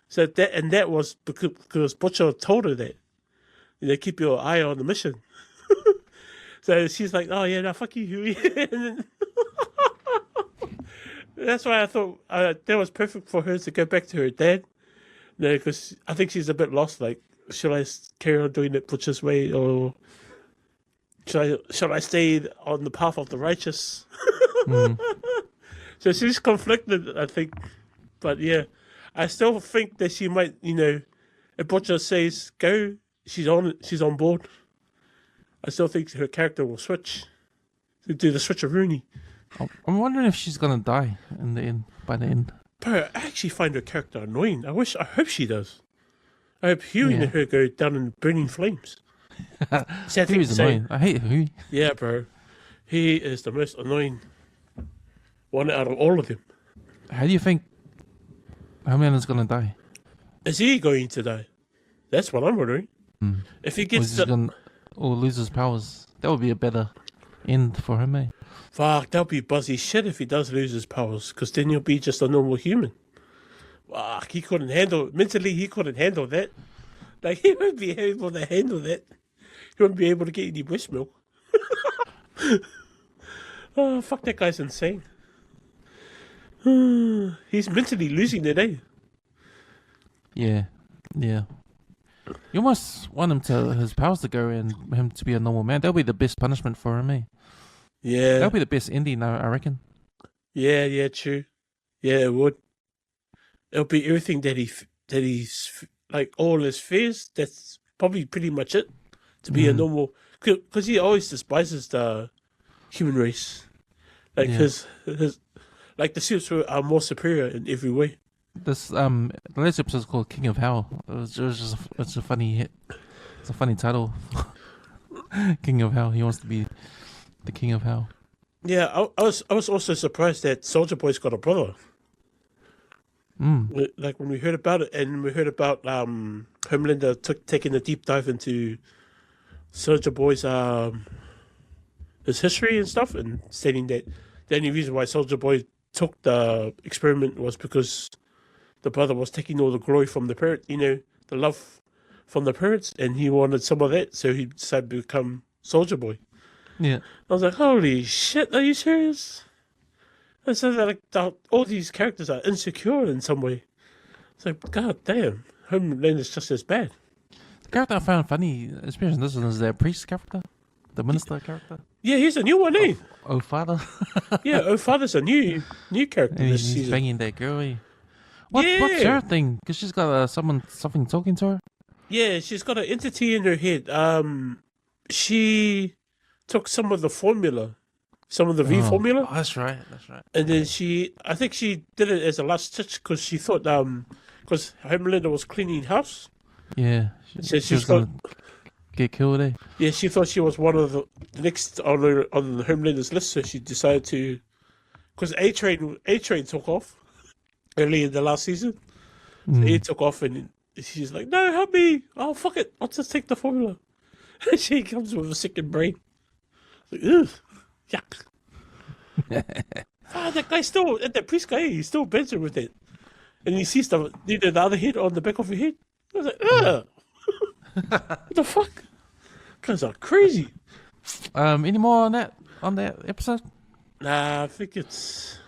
So that was because Butcher told her that. Keep your eye on the mission. So she's like, oh yeah, no, fuck you, Huey. And then that's why I thought that was perfect for her to go back to her dad. Because I think she's a bit lost. Like, shall I carry on doing it Butcher's way, or shall I stay on the path of the righteous? So she's conflicted, I think. But yeah, I still think that she might, if Butcher says go, she's on board. I still think her character will switch. To do the switcheroony. I'm wondering if she's gonna die in the end. By the end, But I actually find her character annoying. I hope she does. I hope Huey and her go down in burning flames. Sad thing to Huey's say. annoying. I hate Huey. Yeah, bro. He is the most annoying one out of all of them. How do you think Homelander's gonna die? Is he going to die? That's what I'm wondering. If he Or gets is he gonna lose his powers? That would be a better end for him, eh? fuck, that'll be buzzy shit if he does lose his powers, because then he'll be just a normal human. Fuck, he couldn't handle mentally. He couldn't handle that. Like, he won't be able to handle that. He won't be able to get any breast milk. Oh, fuck, that guy's insane. He's mentally losing it, eh? Yeah. You almost want his powers to go and him to be a normal man. That'll be the best punishment for him, eh? Yeah. That'll be the best ending, I reckon. Yeah, true. Yeah, it would. it'll be everything that he's like all his fears. That's probably pretty much it to be a normal. Because he always despises the human race. Like his like the suits are more superior in every way. This the last episode is called King of Hell. It's a funny hit. It's a funny title. King of Hell. He wants to be the King of Hell. Yeah, I was also surprised that Soldier Boy's got a brother. Like when we heard about it, and we heard about Homelander taking a deep dive into Soldier Boy's his history and stuff, and stating that the only reason why Soldier Boy took the experiment was because the brother was taking all the glory from the parent, the love from the parents, and he wanted some of that, so he decided to become Soldier Boy. Yeah. I was like, holy shit, are you serious? And so that all these characters are insecure in some way. It's like, god damn, Homelander's just as bad. The character I found funny, especially in this one, is their priest character, the minister character. Yeah, he's a new one, eh? Oh, father. Yeah, Oh Father's a new character And this he's season. banging that girl. Eh? What's her thing? Because she's got something talking to her. Yeah, she's got an entity in her head. She took some of the formula, some of the V formula. Oh, that's right. And then I think she did it as a last touch because she thought, because Homelander was cleaning house. Yeah. So she was going to get killed, eh? Yeah, she thought she was one of the next on Homelander's list, so she decided to, because A-Train took off early in the last season. So he took off and she's like, no, help me. Oh, fuck it. I'll just take the formula. And she comes with a second brain. Like, ugh, yuck. That guy still, that priest guy, he's still benching with it. And he sees the other head on the back of her head. I was like, ugh. What the fuck? Guys are crazy. Any more on that episode? Nah, I think it's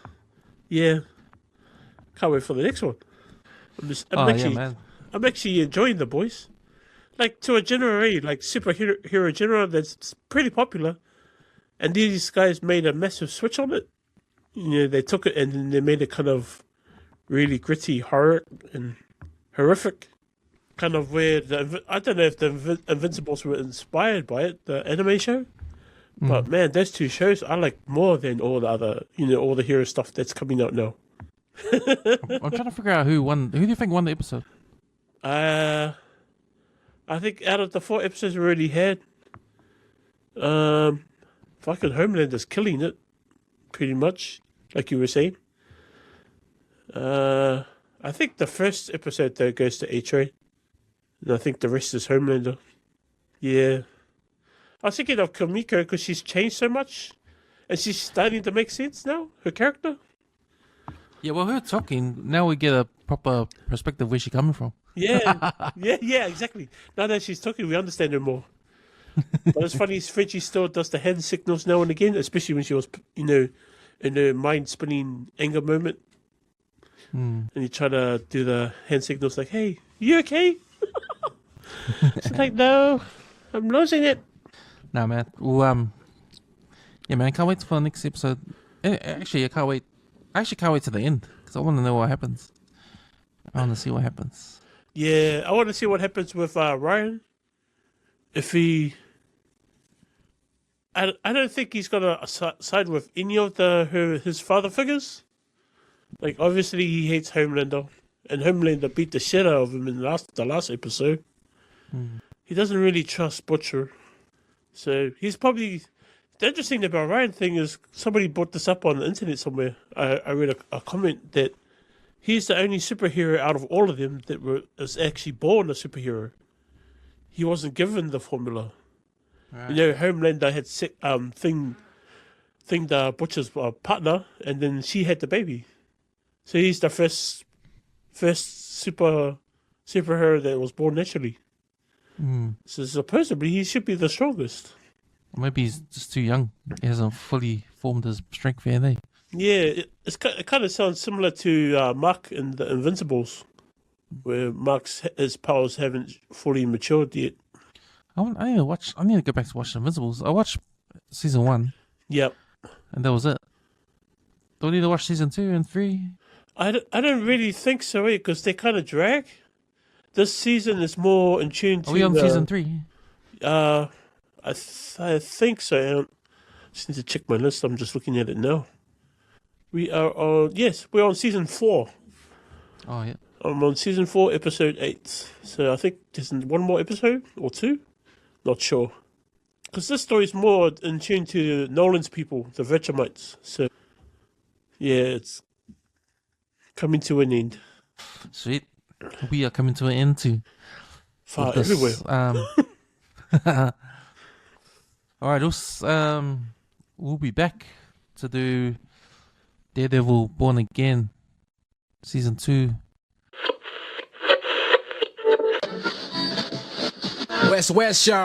can't wait for the next one. I'm actually enjoying The Boys. Like to a genre, like superhero genre that's pretty popular, and these guys made a massive switch on it. They took it and then they made it kind of really gritty, horror and horrific. Kind of where I don't know if the Invincibles were inspired by it, the anime show, but man, those two shows I like more than all the other, all the hero stuff that's coming out now. I'm trying to figure out who won. Who do you think won the episode? I think out of the 4 episodes we already had, fucking Homelander's killing it, pretty much, like you were saying. I think the first episode though goes to A-Train. And I think the rest is Homelander. Yeah. I was thinking of Kamiko because she's changed so much. And she's starting to make sense now, her character. Yeah, well, her talking, now we get a proper perspective where she's coming from. Yeah, yeah, exactly. Now that she's talking, we understand her more. But it's funny, Fredgie still does the hand signals now and again, especially when she was, in her mind-spinning anger moment. And you try to do the hand signals like, hey, you okay? She's like, no, I'm losing it. Nah, man. Well, yeah, man, I can't wait for the next episode. Actually, I can't wait. I actually can't wait to the end because I want to know what happens. I want to see what happens. Yeah, I want to see what happens with Ryan. If he... I don't think he's going to side with any of his father figures. Like, obviously, he hates Homelander. And Homelander beat the shit out of him in the last episode. He doesn't really trust Butcher. So, he's probably... The interesting thing about Ryan thing is somebody brought this up on the internet somewhere. I read a comment that he's the only superhero out of all of them that was actually born a superhero. He wasn't given the formula. Right. Homelander had Thing Butcher's partner, and then she had the baby. So he's the first superhero that was born naturally. So supposedly he should be the strongest. Maybe he's just too young. He hasn't fully formed his strength yet, eh? Yeah, it kind of sounds similar to Mark in the Invincibles, where his powers haven't fully matured yet. I need to go back to watch the Invincibles. I watched season 1. Yep. And that was it. Do I need to watch season 2 and 3? I don't really think so, because they kind of drag. This season is more in tune to. Are we on season 3? I think so. I just need to check my list. I'm just looking at it now. We are on. Yes, we're on season 4. Oh, yeah. I'm on season 4, episode 8. So I think there's one more episode or 2. Not sure. Because this story is more in tune to Nolan's people, the Vegetamites. So, yeah, it's coming to an end. Sweet. We are coming to an end too. Far with this, everywhere. All right, we'll be back to do Daredevil Born Again season 2. Weswes, y'all.